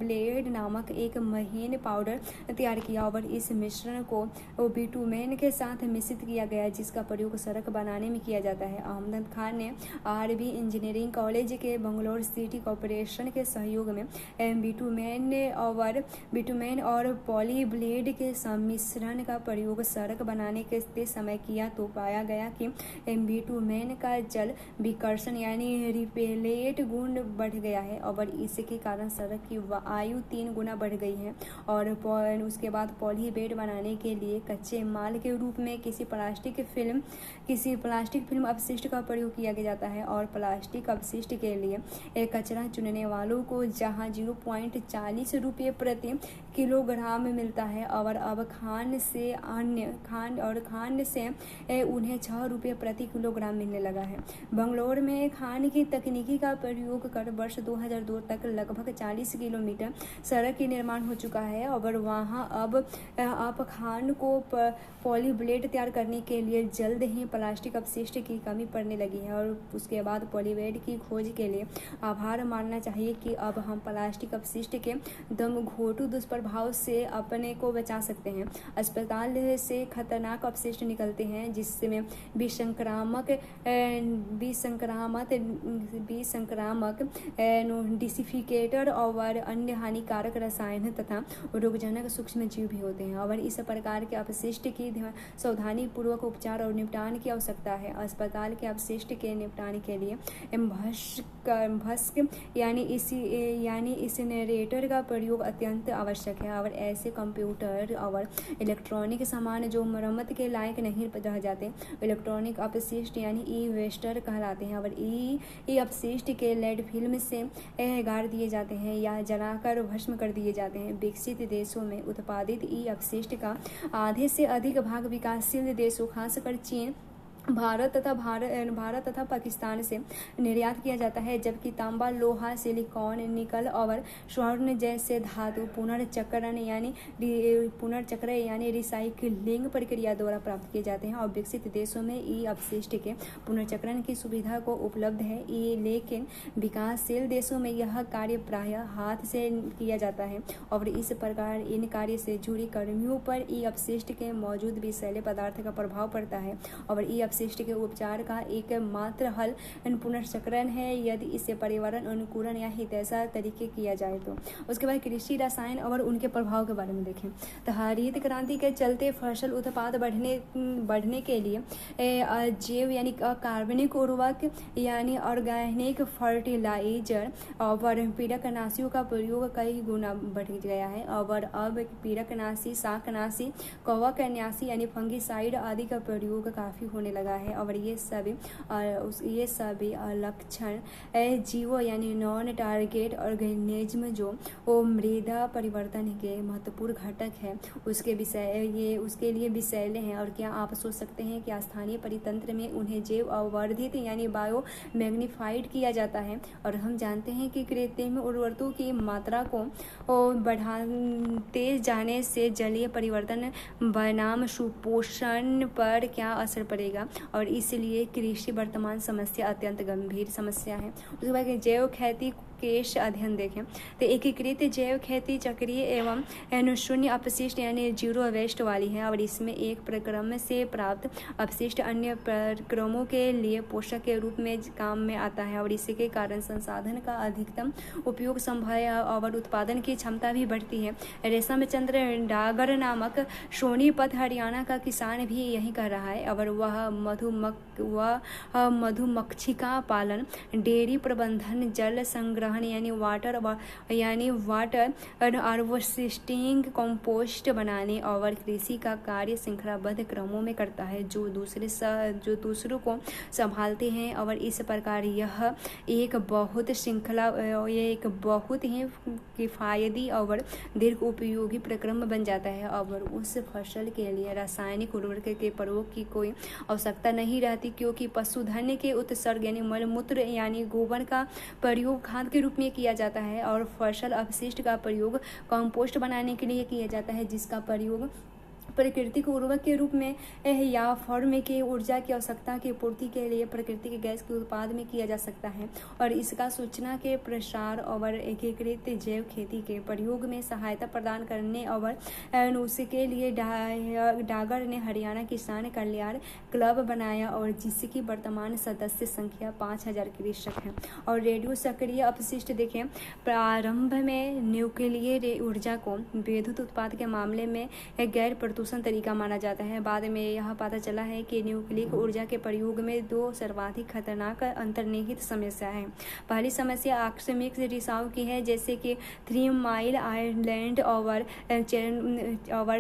ब्लेड नामक एक महीन पाउडर तैयार किया और इस मिश्रण को बिटुमेन के साथ मिश्रित किया गया, जिसका प्रयोग सड़क बनाने में किया जाता है। अहमद खान ने आरवी इंजीनियरिंग कॉलेज के बंगलौर सिटी कॉरपोरेशन के सहयोग में बिटुमेन और पॉली ब्लेड के सम्मिश्रण का प्रयोग सड़क बनाने के समय किया तो पाया गया कि बिटुमेन का जल विकर्षण यानी रिपेलेट गुण बढ़ गया है और इसके कारण सड़क की आयु 3 गुना बढ़ गई है। और उसके बाद पॉली बेड बनाने के लिए कच्चे माल के रूप में किसी प्लास्टिक फिल्म अपशिष्ट का प्रयोग किया जाता है और प्लास्टिक अपशिष्ट के लिए एक कचरा चुनने वालों को जहां 0.40 रुपये प्रति किलोग्राम मिलता है और अब खान से उन्हें 6 रुपये प्रति किलोग्राम मिलने लगा है। बंगलौर में खान की तकनीकी का प्रयोग कर वर्ष 2002 तक लगभग 40 किलोमीटर सड़क की निर्माण हो चुका है और वहां अब खान को पॉली ब्लेड तैयार करने के लिए जल्द ही प्लास्टिक अपशिष्ट की कमी पड़ने लगी है। और उसके बाद पॉलीब्लेड की खोज के लिए आभार मानना चाहिए कि अब हम प्लास्टिक अपशिष्ट के दम घोटू दुष्प्रभाव से अपने को बचा सकते हैं। अस्पताल से खतरनाक अपशिष्ट निकलते हैं जिसमें विसंक्रामक डिसिफिकेटर और अन्य हानिकारक रसायन तथा रोगजनक सूक्ष्म जीव भी होते हैं और इस प्रकार के अपशिष्ट की सावधानी पूर्वक उपचार और निपटान की आवश्यकता है। अस्पताल के अपशिष्ट के निपटान के लिए भस्क यानी इंसिनरेटर का प्रयोग अत्यंत आवश्यक है और ऐसे कंप्यूटर और इलेक्ट्रॉनिक सामान जो मरम्मत के लायक नहीं रह जाते इलेक्ट्रॉनिक अपशिष्ट यानी ई वेस्टर कहलाते हैं और ई अपशिष्ट के लेड फिल्म से गाड़ दिए जाते हैं या जलाकर भस्म कर दिए जाते हैं। विकसित देशों में उत्पादित ई अपशिष्ट का आधे से अधिक भाग विकासशील देशों खासकर चीन, भारत तथा पाकिस्तान से निर्यात किया जाता है, जबकि तांबा, लोहा, सिलिकॉन, निकल और स्वर्ण जैसे धातु पुनर्चक्रण यानी रिसाइक्लिंग प्रक्रिया द्वारा प्राप्त किए जाते हैं। और विकसित देशों में ई अपशिष्ट के पुनर्चक्रण की सुविधा को उपलब्ध है, लेकिन विकासशील देशों में यह कार्य प्रायः हाथ से किया जाता है और इस प्रकार इन कार्य से जुड़ी कर्मियों पर ई अपशिष्ट के मौजूद विषैले पदार्थ का प्रभाव पड़ता है और ई अपशिष्ट के उपचार का एकमात्र हल पुनर्चक्रण है यदि इसे पर्यावरण अनुकूलन या हितैषी तरीके किया जाए तो। उसके बाद कृषि रसायन और उनके प्रभाव के बारे में देखें तो हरित क्रांति के चलते फसल उत्पाद बढ़ने के लिए जैव यानी कार्बनिक उर्वरक यानी ऑर्गेनिक फर्टिलाइजर और पीड़कनाशियों का प्रयोग कई गुना बढ़ गया है और अब पीड़कनाशी, शाकनाशी, कवकनाशी यानी फंगिसाइड आदि का प्रयोग काफी होने लगा है और ये सभी लक्षण जीवो यानी नॉन टारगेट ऑर्गेनिज्म जो मृदा परिवर्तन के महत्वपूर्ण घटक है उसके लिए विषैले हैं। और क्या आप सोच सकते हैं कि स्थानीय परितंत्र में उन्हें जैव अवर्धित यानी बायो मैग्नीफाइड किया जाता है और हम जानते हैं कि कृत्रिम उर्वरकों की मात्रा को बढ़ाते जाने से जलीय परिवर्तन बनाम सुपोषण पर क्या असर पड़ेगा और इसलिए कृषि वर्तमान समस्या अत्यंत गंभीर समस्या है। उसके बाद जैव खेती केश अध्ययन देखें तो एकीकृत जैव खेती चक्रीय एवं शून्य अपशिष्ट यानी जीरो वेस्ट वाली है और इसमें एक प्रक्रम से प्राप्त अपशिष्ट अन्य प्रक्रमों के लिए पोषक के रूप में काम में आता है और इसके कारण संसाधन का अधिकतम उपयोग संभव है और उत्पादन की क्षमता भी बढ़ती है। रेशम चंद्र डागर नामक सोनीपत हरियाणा का किसान भी यही कर रहा है और वह मधुमक्खिका पालन, डेयरी प्रबंधन, जल संग्रह यानी वाटर हार्वेस्टिंग, कंपोस्ट बनाने और कृषि का कार्य श्रृंखलाबद्ध क्रमों में करता है जो दूसरों को संभालते हैं और इस प्रकार यह एक बहुत ही किफायती और दीर्घ उपयोगी प्रक्रम बन जाता है और उस फसल के लिए रासायनिक उर्वरक के प्रयोग की कोई आवश्यकता नहीं रहती क्योंकि पशुधन के उत्सर्ग यानी मलमूत्र यानी गोबर का प्रयोग खाद के रूप में किया जाता है और फसल अपशिष्ट का प्रयोग कंपोस्ट बनाने के लिए किया जाता है जिसका प्रयोग प्राकृतिक उर्वरक के रूप में या फर्म की ऊर्जा की आवश्यकता की पूर्ति के लिए प्राकृतिक गैस के उत्पाद में किया जा सकता है और इसका सूचना के प्रसार और एकीकृत जैव खेती के प्रयोग में सहायता प्रदान करने और उसके लिए डागर ने हरियाणा किसान कल्याण क्लब बनाया और जिसकी वर्तमान सदस्य संख्या 5000 कृषक है। और रेडियो सक्रिय अपशिष्ट देखें, प्रारंभ में न्यूक्लियर ऊर्जा को विद्युत उत्पाद के मामले में एक गैर प्रदूषण तरीका माना जाता है। बाद में यह पता चला है कि न्यूक्लियर ऊर्जा के प्रयोग में दो सर्वाधिक खतरनाक अंतर्निहित समस्या है। पहली समस्या आकस्मिक रिसाव की है, जैसे कि 3 माइल आइलैंड और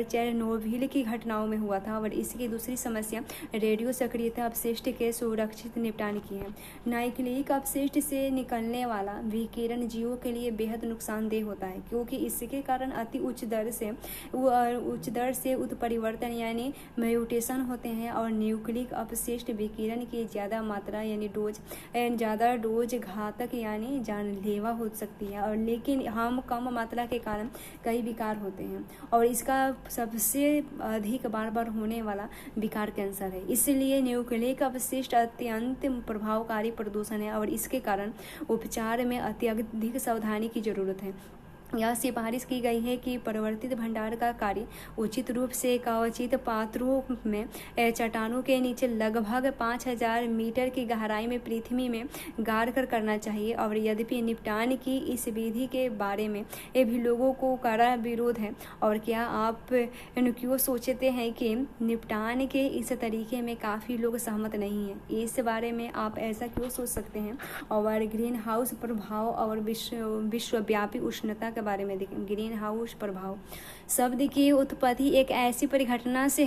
चेरनोबिल की घटनाओं में हुआ था। और इसकी दूसरी समस्या रेडियो सक्रियता अपशिष्ट के सुरक्षित निपटान की है। न्यूक्लियर अपशिष्ट से निकलने वाला विकिरण जीवों के लिए बेहद नुकसानदेह होता है, क्योंकि इसके कारण अति उच्च दर से उत्परिवर्तन यानी म्यूटेशन होते हैं और न्यूक्लियर अपशिष्ट विकिरण की ज़्यादा मात्रा यानी डोज घातक यानी जानलेवा हो सकती है। और लेकिन हम कम मात्रा के कारण कई विकार होते हैं और इसका सबसे अधिक बार होने वाला विकार कैंसर है। इसलिए न्यूक्लियर अपशिष्ट अत्यंत प्रभावकारी प्रदूषण है और इसके कारण उपचार में अत्यधिक सावधानी की जरूरत है। यह सिफारिश की गई है कि परिवर्तित भंडार का कार्य उचित रूप से कवचित पात्रों में चट्टानों के नीचे लगभग 5000 मीटर की गहराई में पृथ्वी में गाड़ कर करना चाहिए। और यद्यपि निपटान की इस विधि के बारे में ये भी लोगों को कड़ा विरोध है। और क्या आप क्यों सोचते हैं कि निपटान के इस तरीके में काफ़ी लोग सहमत नहीं हैं? इस बारे में आप ऐसा क्यों सोच सकते हैं? और ग्रीन हाउस प्रभाव और विश्वव्यापी उष्णता के बारे में देखें। ग्रीन हाउस प्रभाव शब्द की उत्पत्ति एक ऐसी परिघटना से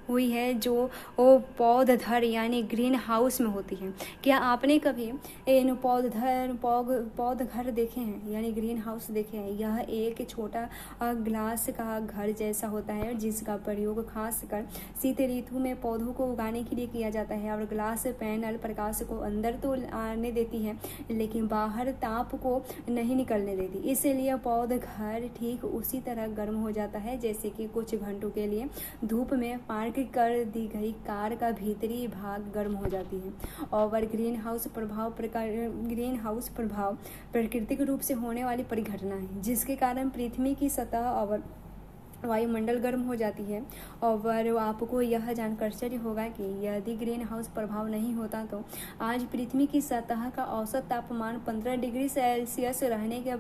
हुई है जो पौधधर यानी ग्रीन हाउस में होती है। क्या आपने कभी इन पौधघर देखे हैं यानी ग्रीन हाउस देखे हैं? यह एक छोटा ग्लास का घर जैसा होता है जिसका प्रयोग खासकर शीत ऋतु में पौधों को उगाने के लिए किया जाता है। और ग्लास पैनल प्रकाश को अंदर तो आने देती है लेकिन बाहर ताप को नहीं निकलने देती, इसलिए पौधघर ठीक उसी तरह गर्म हो जाता है जैसे कि कुछ घंटों के लिए धूप में पार्क कर दी गई कार का भीतरी भाग गर्म हो जाती है। और ग्रीन हाउस प्रभाव प्राकृतिक रूप से होने वाली परिघटना है जिसके कारण पृथ्वी की सतह और वायुमंडल गर्म हो जाती है। और आपको यह जानकर आश्चर्य होगा कि यदि ग्रीन हाउस प्रभाव नहीं होता तो आज पृथ्वी की सतह का औसत तापमान 15 डिग्री सेल्सियस रहने के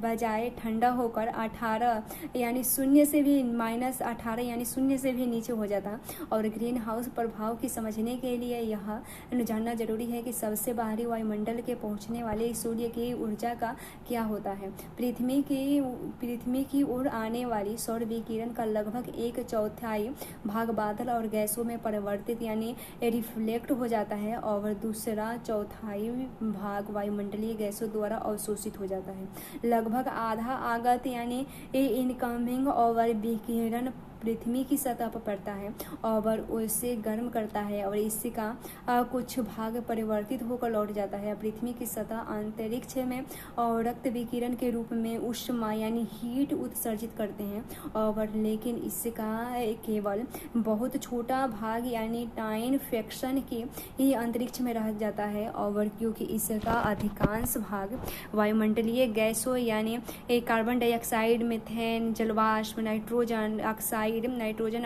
बजाय ठंडा होकर 18 यानी शून्य से भी -18 यानी शून्य से भी नीचे हो जाता। और ग्रीन हाउस प्रभाव की समझने के लिए यह जानना जरूरी है कि सबसे बाहरी वायुमंडल के पहुंचने वाले सूर्य की ऊर्जा का क्या होता है। पृथ्वी की ओर आने वाली सौर विकिरण का लगभग 1/4 भाग बादल और गैसों में परिवर्तित यानी रिफ्लेक्ट हो जाता है और दूसरा 1/4 भाग वायुमंडलीय गैसों द्वारा अवशोषित हो जाता है। लगभग आधा आगत यानी इनकमिंग और विकिरण पृथ्वी की सतह पर पड़ता है और उसे गर्म करता है और इसका कुछ भाग परिवर्तित होकर लौट जाता है। पृथ्वी की सतह अंतरिक्ष में और रक्त विकिरण के रूप में ऊष्मा यानी हीट उत्सर्जित करते हैं और लेकिन इसका केवल बहुत छोटा भाग यानी टाइन फ्रैक्शन की ही अंतरिक्ष में रह जाता है। और क्योंकि इसका अधिकांश भाग वायुमंडलीय गैसों यानी कार्बन डाइऑक्साइड, मीथेन, जलवाष्प, नाइट्रोजन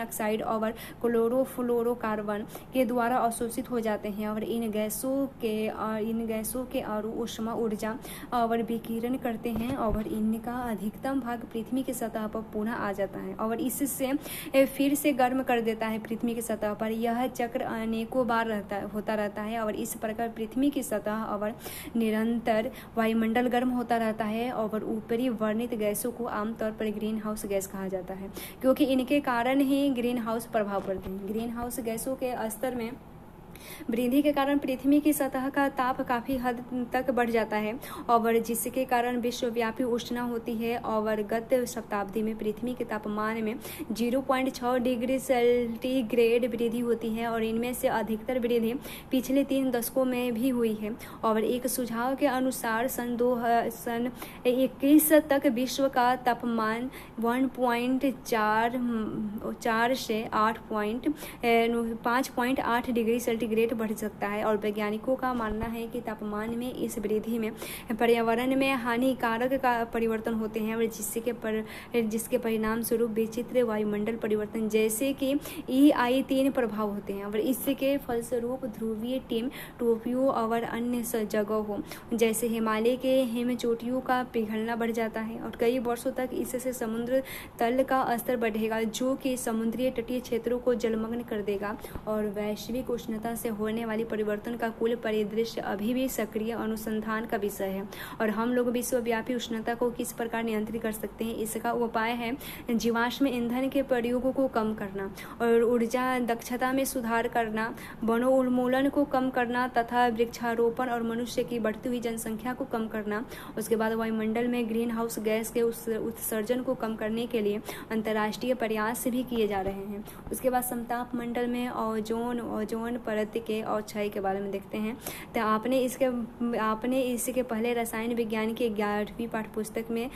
ऑक्साइड और क्लोरोफ्लोरोकार्बन के द्वारा अवशोषित हो जाते हैं और इन गैसों के अणु ऊष्मा ऊर्जा और विकिरण करते हैं और इनका अधिकतम भाग पृथ्वी की सतह पर पुनः आ जाता है और इससे फिर से गर्म कर देता है पृथ्वी की सतह पर। यह चक्र अनेकों बार होता रहता है और इस प्रकार पृथ्वी की सतह और निरंतर वायुमंडल गर्म होता रहता है और ऊपरी वर्णित गैसों को आमतौर पर ग्रीन हाउस गैस कहा जाता है क्योंकि इनके कारण ही ग्रीन हाउस प्रभाव पड़ते हैं। ग्रीन हाउस गैसों के स्तर में वृद्धि के कारण पृथ्वी की सतह का ताप काफ़ी हद तक बढ़ जाता है और जिसके कारण विश्वव्यापी उष्णता होती है और गत शताब्दी में पृथ्वी के तापमान में 0.6 डिग्री सेंटीग्रेड वृद्धि होती है और इनमें से अधिकतर वृद्धि पिछले 3 दशकों में भी हुई है। और एक सुझाव के अनुसार सन 2021 तक विश्व का तापमान 1.4 से 5.8 डिग्री सेंटीग्रेड बढ़ सकता है। और वैज्ञानिकों का मानना है कि तापमान में इस वृद्धि में पर्यावरण में हानिकारक का परिवर्तन होते हैं और जिसके परिणाम स्वरूप विचित्र वायुमंडल परिवर्तन जैसे कि EI3 प्रभाव होते हैं और इसके फलस्वरूप ध्रुवीय टोपियों और अन्य जगहों जैसे हिमालय के हिम चोटियों का पिघलना बढ़ जाता है और कई वर्षों तक इससे समुद्र तल का स्तर बढ़ेगा जो कि समुद्रीय तटीय क्षेत्रों को जलमग्न कर देगा। और वैश्विक उष्णता से होने वाली परिवर्तन का कुल परिदृश्य अभी भी सक्रिय अनुसंधान का विषय है। और हम लोग विश्वव्यापी उष्णता को किस प्रकार नियंत्रित कर सकते हैं, इसका उपाय है जीवाश्म ईंधन के प्रयोग को कम करना और ऊर्जा दक्षता में सुधार करना, वनों उन्मूलन को कम करना तथा वृक्षारोपण और मनुष्य की बढ़ती हुई जनसंख्या को कम करना। उसके बाद वायुमंडल में ग्रीन हाउस गैस के उत्सर्जन को कम करने के लिए अंतर्राष्ट्रीय प्रयास भी किए जा रहे हैं। उसके बाद समताप मंडल में ओजोन परत के क्षय के बारे में देखते हैं। तो आपने इसके पहले रसायन विज्ञान की 11वीं पाठ्यपुस्तक में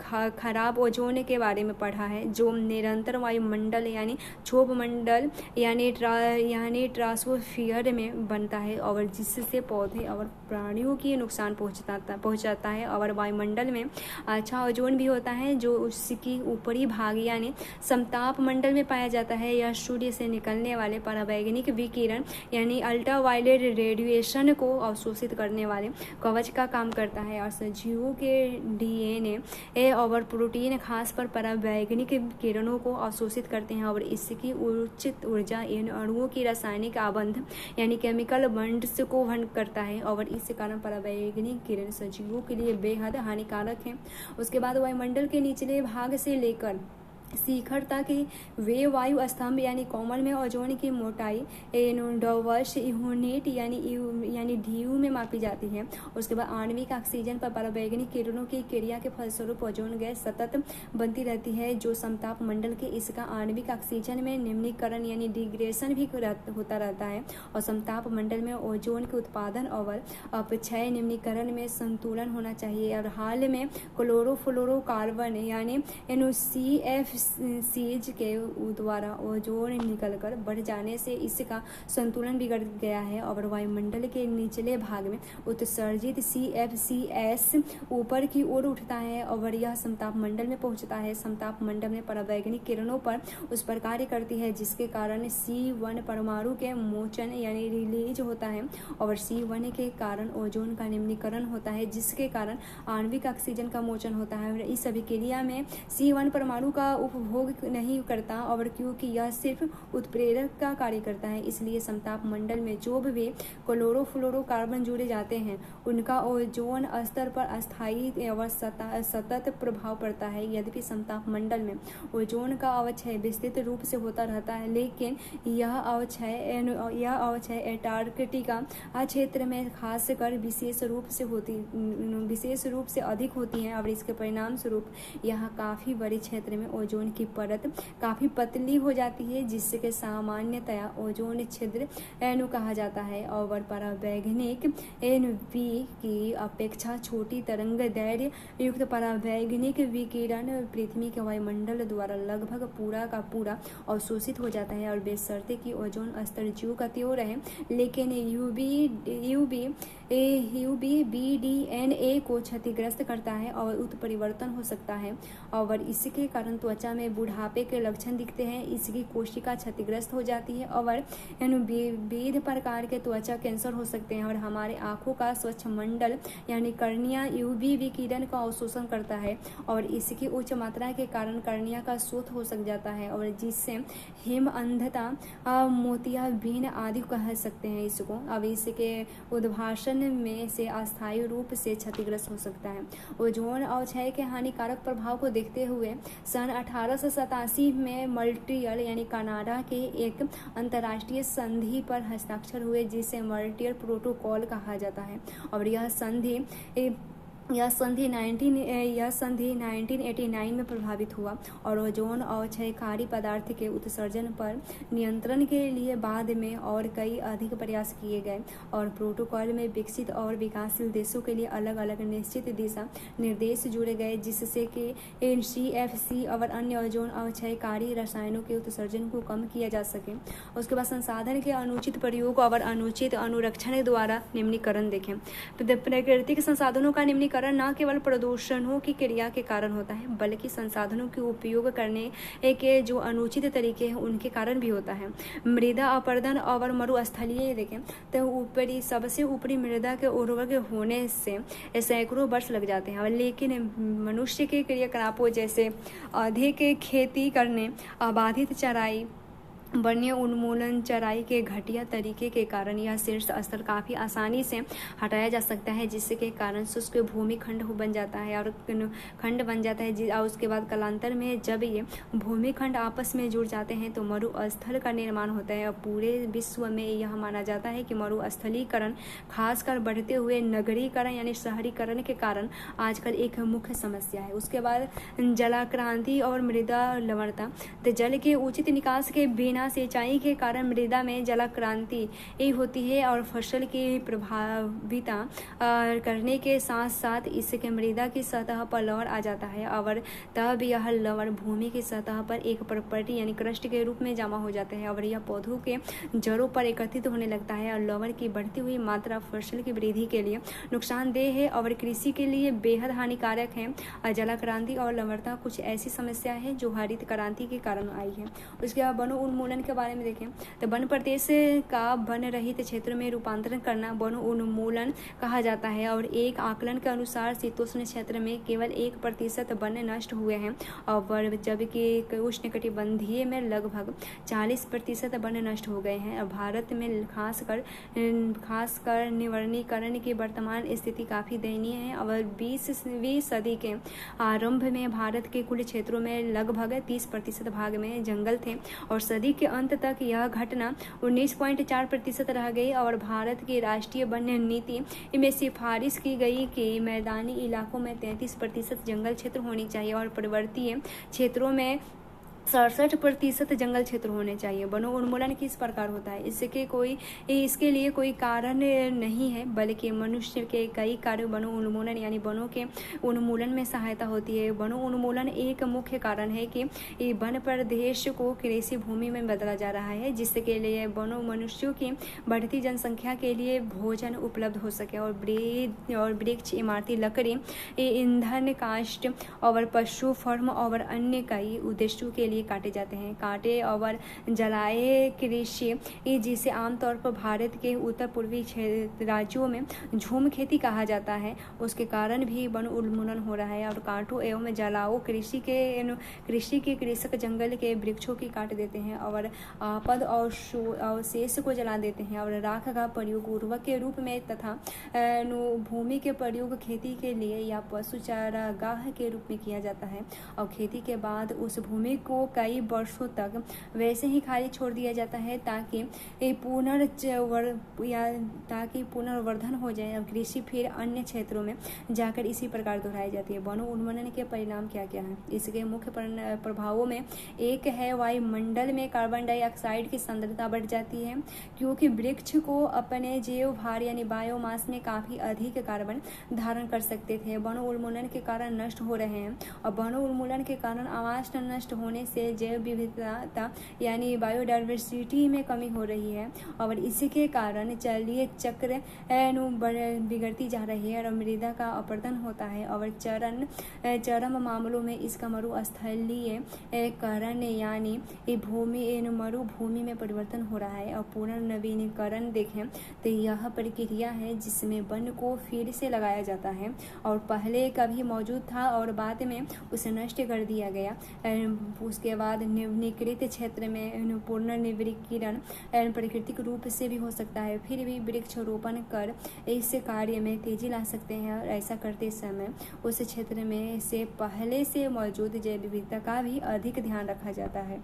खराब ओजोन के बारे में पढ़ा है जो निरंतर वायुमंडल यानी क्षोभ मंडल यानी ट्रांसफोस्फीयर में बनता है और जिससे पौधे और प्राणियों की नुकसान पहुंचाता है। और वायुमंडल में अच्छा ओजोन भी होता है जो उसकी ऊपरी भाग यानी समताप मंडल में पाया जाता है। यह सूर्य से निकलने वाले पराबैंगनी विकिरण यानी अल्ट्रावायलेट रेडिएशन को अवशोषित करने वाले कवच का काम करता है। और सजीवों के DNA और प्रोटीन खास पर पराबैंगनी किरणों को अवशोषित करते हैं और इसकी उचित ऊर्जा इन अणुओं की रासायनिक आबंध यानी केमिकल बॉन्ड्स को भंग करता है और इस कारण पराबैंगनी किरण सजीवों के लिए बेहद हानिकारक है। उसके बाद वायुमंडल के निचले भाग से लेकर शिखर तक वे वायु स्तंभ यानी कॉमल में ओजोन की मोटाई डॉवर्स यूनिट यानी DU में मापी जाती है। उसके बाद आणविक ऑक्सीजन पर पराबैंगनी किरणों की क्रिया के फलस्वरूप ओजोन गैस सतत बनती रहती है जो समताप मंडल के इसका आणविक ऑक्सीजन में निम्नीकरण यानी डिग्रेडेशन भी होता रहता है और समताप मंडल में ओजोन के उत्पादन और अपक्षय निम्नीकरण में संतुलन होना चाहिए। और हाल में क्लोरोफ्लोरोकार्बन यानी NOCFCs के द्वारा ओजोन निकलकर बढ़ जाने से इसका संतुलन बिगड़ गया है और वायुमंडल के निचले भाग में उत्सर्जित CFCs ऊपर की ओर उठता है और यह समताप मंडल में पहुंचता है। समताप मंडल में पराबैंगनी किरणों पर उस पर कार्य करती है जिसके कारण C1 परमाणु के मोचन यानी रिलीज होता है और C1 के कारण ओजोन का निम्नीकरण होता है जिसके कारण आणविक ऑक्सीजन का मोचन होता है। और इस अभिक्रिया में C1 परमाणु का उपभोग नहीं करता और क्योंकि यह सिर्फ उत्प्रेरक का कार्य करता है इसलिए समताप मंडल में जो भी क्लोरोफ्लोरोकार्बन जुड़े जाते हैं उनका ओजोन स्तर पर अस्थायी और सतत प्रभाव पड़ता है। यद्यपि समताप मंडल में ओजोन का अवक्षय विस्तृत रूप से होता रहता है लेकिन यह अवक्षय एंटार्कटिका क्षेत्र में खासकर विशेष रूप से अधिक होती है और इसके परिणाम स्वरूप यहाँ काफी बड़े क्षेत्र में ओजोन की परत काफी पतली हो जाती है जिसके सामान्यतया ओजोन छिद्र कहा जाता है और पराबैंगनिक NV की अपेक्षा छोटी तरंग दैर्घ्य युक्त पराबैंगनिक विकिरण पृथ्वी के वायुमंडल द्वारा लगभग पूरा का पूरा अवशोषित हो जाता है और बेशर्ते कि ओजोन स्तर ज्यों का त्यों रहे लेकिन UVBDNA को क्षतिग्रस्त करता है और उत्परिवर्तन हो सकता है और इसके कारण त्वचा में बुढ़ापे के लक्षण दिखते हैं। इसकी कोशिका क्षतिग्रस्त हो जाती है और विविध प्रकार के त्वचा कैंसर हो सकते हैं और हमारे आंखों का स्वच्छ मंडल यानी कर्निया UV विकिरण का अवशोषण करता है और इसकी उच्च मात्रा के कारण कर्निया का शोथ हो सक जाता है और जिससे हिम अंधता मोतियाबिंद आदि कह सकते हैं इसको। अब इसके उद्भाषण में से अस्थायी रूप से क्षतिग्रस्त हो सकता है। ओजोन अवक्षय के हानिकारक प्रभाव को देखते हुए सन 1887 में मॉन्ट्रियल यानी कनाडा के एक अंतर्राष्ट्रीय संधि पर हस्ताक्षर हुए जिसे मॉन्ट्रियल प्रोटोकॉल कहा जाता है। और यह संधि 1989 में प्रभावित हुआ और ओजोन अवक्षयकारी पदार्थ के उत्सर्जन पर नियंत्रण के लिए बाद में और कई अधिक प्रयास किए गए और प्रोटोकॉल में विकसित और विकासशील देशों के लिए अलग अलग निश्चित दिशा निर्देश जुड़े गए जिससे कि CFC और अन्य ओजोन अवक्षयकारी रसायनों के उत्सर्जन को कम किया जा सके। उसके बाद संसाधन के अनुचित प्रयोग और अनुचित अनुरक्षण द्वारा निम्नीकरण देखें। प्राकृतिक संसाधनों का निम्नीकरण न केवल प्रदूषणों की क्रिया के कारण होता है बल्कि संसाधनों के उपयोग करने के जो अनुचित तरीके हैं उनके कारण भी होता है। मृदा अपरदन और मरुस्थलीय देखें तो सबसे ऊपरी मृदा के उर्वरक होने से सैकड़ों वर्ष लग जाते हैं लेकिन मनुष्य के क्रियाकलापों जैसे अधिक खेती करने, अबाधित चराई, वन्य उन्मूलन, चराई के घटिया तरीके के कारण यह शीर्ष स्तर काफ़ी आसानी से हटाया जा सकता है जिसके कारण शुष्क भूमि खंड बन जाता है और उसके बाद कालांतर में जब ये भूमि खंड आपस में जुड़ जाते हैं तो मरुस्थल का निर्माण होता है और पूरे विश्व में यह माना जाता है कि मरुस्थलीकरण खासकर बढ़ते हुए नगरीकरण यानी शहरीकरण के कारण आजकल एक मुख्य समस्या है। उसके बाद जलाक्रांति और मृदा लवणता, तो जल के उचित निकास के बिना सिंचाई के कारण मृदा में जलाक्रांति होती है और फसल की प्रभावित करने के साथ साथ इसके मृदा की सतह पर लवण आ जाता है और तब यह लवण भूमि की सतह पर एक प्रॉपर्टी यानी क्रस्ट के रूप में जमा हो जाते हैं और यह पौधों के जड़ों पर एकत्रित होने लगता है और लवण की बढ़ती हुई मात्रा फसल की वृद्धि के लिए नुकसानदेह है और कृषि के लिए बेहद हानिकारक है। जलाक्रांति और लवणता कुछ ऐसी समस्या है जो हरित क्रांति के कारण आई है। उसके बाद वनो उन्मूलन के बारे में देखें तो वन प्रदेश का वन रहित क्षेत्र में रूपांतरण करना वन उन्मूलन कहा जाता है और एक आकलन के अनुसार शीतोष्ण क्षेत्र में केवल 1% वन नष्ट हुए हैं और जबकि उष्णकटिबंधीय में लगभग 40% वन नष्ट हो गए हैं। और भारत में खासकर निवर्णीकरण की वर्तमान स्थिति काफ़ी दयनीय है और 20वीं सदी के आरंभ में भारत के कुल क्षेत्रों में लगभग 30% भाग में जंगल थे और सदी के अंत तक यह घटना 19.4% रह गई और भारत की राष्ट्रीय वन्य नीति में सिफारिश की गई कि मैदानी इलाकों में 33% जंगल क्षेत्र होनी चाहिए और पर्वतीय क्षेत्रों में 67% जंगल क्षेत्र होने चाहिए। वनों उन्मूलन किस प्रकार होता है, इसके लिए कोई कारण नहीं है बल्कि मनुष्य के कई कार्य वनों उन्मूलन यानी वनों के उन्मूलन में सहायता होती है। वनों उन्मूलन एक मुख्य कारण है कि वन प्रदेश को कृषि भूमि में बदला जा रहा है जिसके लिए वनों मनुष्यों की बढ़ती जनसंख्या के लिए भोजन उपलब्ध हो सके और वृक्ष, इमारती लकड़ी, ईंधन, काष्ठ और पशु फर्म और अन्य कई उद्देश्यों के लिए काटे जाते हैं। काटे और जलाए कृषि जिसे आमतौर पर भारत के उत्तर पूर्वी राज्यों में झूम खेती कहा जाता है उसके कारण भी वन उन्मूलन हो रहा है। और काटो एवं जलाओ कृषि के कृषक जंगल के वृक्षों की काट देते हैं और आपद और अवशेष को जला देते हैं और राख का प्रयोग उर्वरक के रूप में तथा भूमि के प्रयोग खेती के लिए या पशु चारागाह के रूप में किया जाता है और खेती के बाद उस भूमि को कई वर्षों तक वैसे ही खाली छोड़ दिया जाता है ताकि पुनर्वर्धन हो जाए और कृषि फिर अन्य क्षेत्रों में जाकर इसी प्रकार दोहराई जाती है। वनों उन्मूलन के परिणाम क्या क्या हैं? इसके मुख्य प्रभावों में एक है वायुमंडल में कार्बन डाइऑक्साइड की सांद्रता बढ़ जाती है क्योंकि वृक्ष को अपने जैव भार यानी बायोमास में काफ़ी अधिक कार्बन धारण कर सकते थे। वनों उन्मूलन के कारण नष्ट हो रहे हैं और वनों उन्मूलन के कारण आवास नष्ट होने से जैव विविधता यानी बायोडाइवर्सिटी में कमी हो रही है और इसी के कारण जलीय चक्र बिगड़ती जा रही है और मृदा का अपरदन होता है और चरम मामलों में इसका मरुस्थलीय करण यानी मरुभूमि में परिवर्तन हो रहा है। और पुनर्नवीनीकरण देखें तो यह प्रक्रिया है जिसमें वन को फिर से लगाया जाता है और पहले कभी मौजूद था और बाद में उसे नष्ट कर दिया गया। उसके बाद निकृत क्षेत्र में पुनर्निर्वरीकरण प्राकृतिक रूप से भी हो सकता है। फिर भी वृक्षारोपण कर इस कार्य में तेजी ला सकते हैं और ऐसा करते समय उस क्षेत्र में से पहले से मौजूद जैव विविधता का भी अधिक ध्यान रखा जाता है।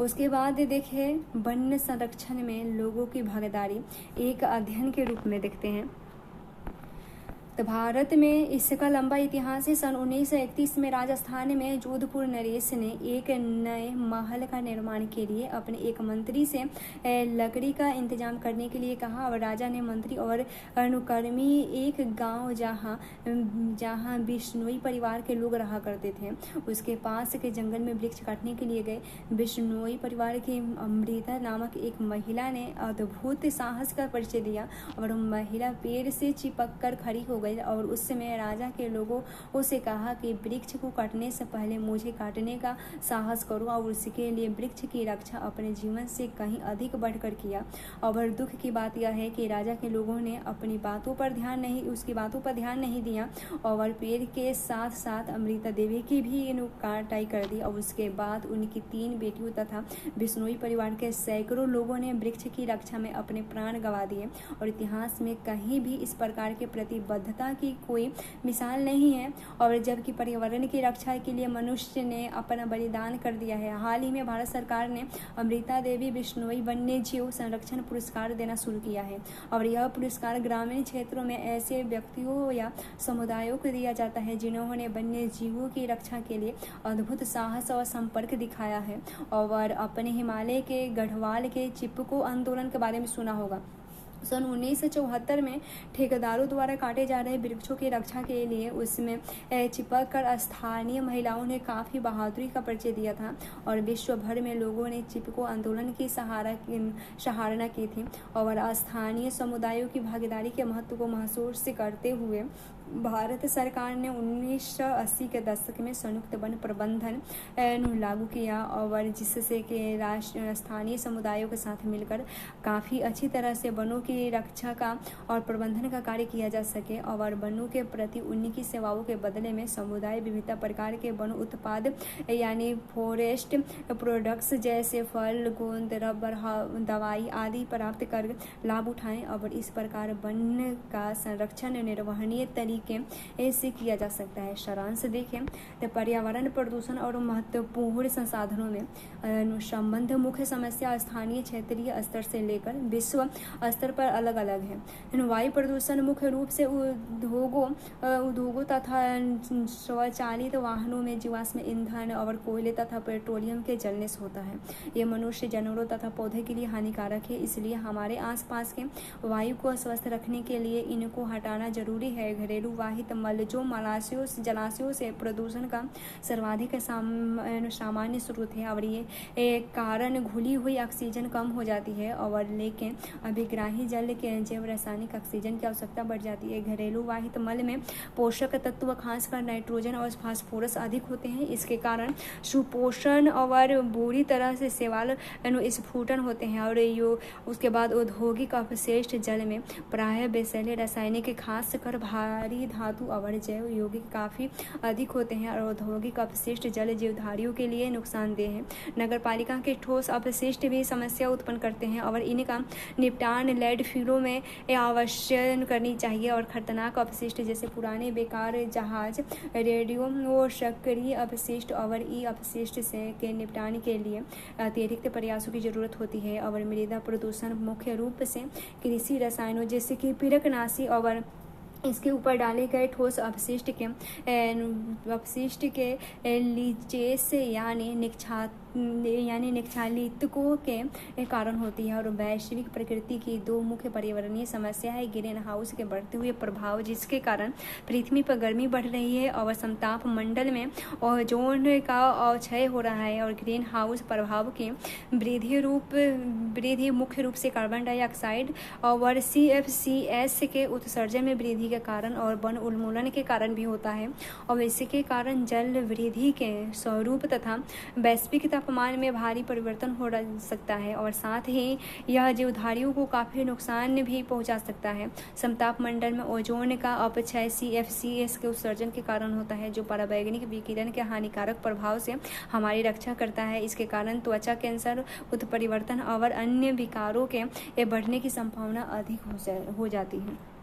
उसके बाद देखिए वन संरक्षण में लोगों की भागीदारी एक अध्ययन के रूप में देखते हैं। तो भारत में इसका लंबा इतिहास है। सन 1931 में राजस्थान में जोधपुर नरेश ने एक नए महल का निर्माण के लिए अपने एक मंत्री से लकड़ी का इंतजाम करने के लिए कहा और राजा ने मंत्री और अनुकर्मी एक गांव जहां बिश्नोई परिवार के लोग रहा करते थे उसके पास के जंगल में वृक्ष काटने के लिए गए। बिश्नोई परिवार की अमृता नामक एक महिला ने अद्भुत साहस का परिचय दिया और महिला पेड़ से चिपक कर खड़ी हो गई और उस समय राजा के लोगों उसे कहा कि वृक्ष को काटने से पहले मुझे काटने का साहस करो और उसके लिए वृक्ष की रक्षा अपने जीवन से कहीं अधिक बढ़कर किया। और दुख की बात यह है कि राजा के लोगों ने उसकी बातों पर ध्यान नहीं दिया और पेड़ के साथ साथ अमृता देवी की भी काटाई कर दी और उसके बाद उनकी 3 बेटियों तथा बिश्नोई परिवार के सैकड़ों लोगों ने वृक्ष की रक्षा में अपने प्राण गंवा दिए और इतिहास में कहीं भी इस प्रकार के प्रतिबद्धता की कोई मिसाल नहीं है। और जबकि पर्यावरण की रक्षा के लिए मनुष्य ने अपना बलिदान कर दिया है। हाल ही में भारत सरकार ने अमृता देवी बिश्नोई वन्य जीव संरक्षण पुरस्कार देना शुरू किया है और यह पुरस्कार ग्रामीण क्षेत्रों में ऐसे व्यक्तियों या समुदायों को दिया जाता है जिन्होंने वन्य जीवों की रक्षा के लिए अद्भुत साहस और संपर्क दिखाया है। और अपने हिमालय के गढ़वाल के चिपको आंदोलन के बारे में सुना होगा। सन 1974 में ठेकेदारों द्वारा काटे जा रहे वृक्षों की रक्षा के लिए उसमें चिपक कर स्थानीय महिलाओं ने काफ़ी बहादुरी का परिचय दिया था और विश्व भर में लोगों ने चिपको आंदोलन की सराहना की थी। और स्थानीय समुदायों की भागीदारी के महत्व को महसूस करते हुए भारत सरकार ने 1980 के दशक में संयुक्त वन प्रबंधन लागू किया और जिससे कि स्थानीय समुदायों के साथ मिलकर काफ़ी अच्छी तरह से वनों की रक्षा का और प्रबंधन का कार्य किया जा सके। और वनों के प्रति उनकी सेवाओं के बदले में समुदाय विविध प्रकार के वन उत्पाद यानी फॉरेस्ट प्रोडक्ट्स जैसे फल, गोंद, रबर, दवाई आदि प्राप्त कर लाभ उठाएं। और इस प्रकार वन का संरक्षण निर्वहनीय तरीके ऐसे किया जा सकता है। सारांश देखें तो पर्यावरण प्रदूषण और महत्वपूर्ण संसाधनों में संबंध मुख्य समस्या स्थानीय क्षेत्रीय स्तर से लेकर विश्व स्तर पर अलग अलग है। वायु प्रदूषण मुख्य रूप से उद्योगों तथा स्वचालित वाहनों में जीवाश्म ईंधन और कोयले तथा पेट्रोलियम के जलने से होता है। ये मनुष्य, जानवरों तथा पौधे के लिए हानिकारक है। इसलिए हमारे आसपास के वायु को स्वस्थ रखने के लिए इनको हटाना जरूरी है। घरेलू वाहित मल जो जलाशयों से प्रदूषण का सर्वाधिक सामान्य स्रोत है और ये कारण घुली हुई ऑक्सीजन कम हो जाती है और लेकिन अभिग्राही जल के जैव रासायनिक ऑक्सीजन की आवश्यकता बढ़ जाती है। घरेलू वाहित मल में पोषक तत्व खासकर नाइट्रोजन और फास्फोरस अधिक होते हैं। इसके कारण सुपोषण और बुरी तरह से शैवाल स्फुटन होते हैं। और उसके बाद औद्योगिक अपशिष्ट जल में प्रायः विषैले रासायनिक खासकर भारी धातु और जैव यौगिक काफ़ी अधिक होते हैं और औद्योगिक अपशिष्ट जल जीवधारियों के लिए नुकसानदेह है। नगर पालिका के ठोस अपशिष्ट भी समस्या उत्पन्न करते हैं और इनका निपटान लैंडफिलों में अवश्य करनी चाहिए। और खतरनाक अपशिष्ट जैसे पुराने बेकार जहाज, रेडियो सक्रिय अपशिष्ट और ई अपशिष्ट से के निपटान के लिए अतिरिक्त प्रयासों की जरूरत होती है। और मृदा प्रदूषण मुख्य रूप से कृषि रसायनों जैसे कि पिड़कनाशी और इसके ऊपर डाले गए ठोस अपशिष्ट के लीचेस यानी निक्षालितकों के कारण होती है। और वैश्विक प्रकृति की 2 मुख्य पर्यावरणीय समस्या है ग्रीन हाउस के बढ़ते हुए प्रभाव जिसके कारण पृथ्वी पर गर्मी बढ़ रही है और समताप मंडल में ओजोन का क्षय हो रहा है। और ग्रीन हाउस प्रभाव की वृद्धि मुख्य रूप से कार्बन डाइऑक्साइड और CFCs के उत्सर्जन में वृद्धि के कारण और वन उन्मूलन के कारण भी होता है। और इसके कारण जल वृद्धि के स्वरूप तथा वैश्विक तापमान में भारी परिवर्तन हो सकता है और साथ ही यह जीवधारियों को काफ़ी नुकसान भी पहुंचा सकता है। समताप मंडल में ओजोन का अपक्षय CFCs के उत्सर्जन के कारण होता है, जो पराबैंगनी विकिरण के हानिकारक प्रभाव से हमारी रक्षा करता है। इसके कारण त्वचा कैंसर, उत्परिवर्तन और अन्य विकारों के बढ़ने की संभावना अधिक हो जाती है।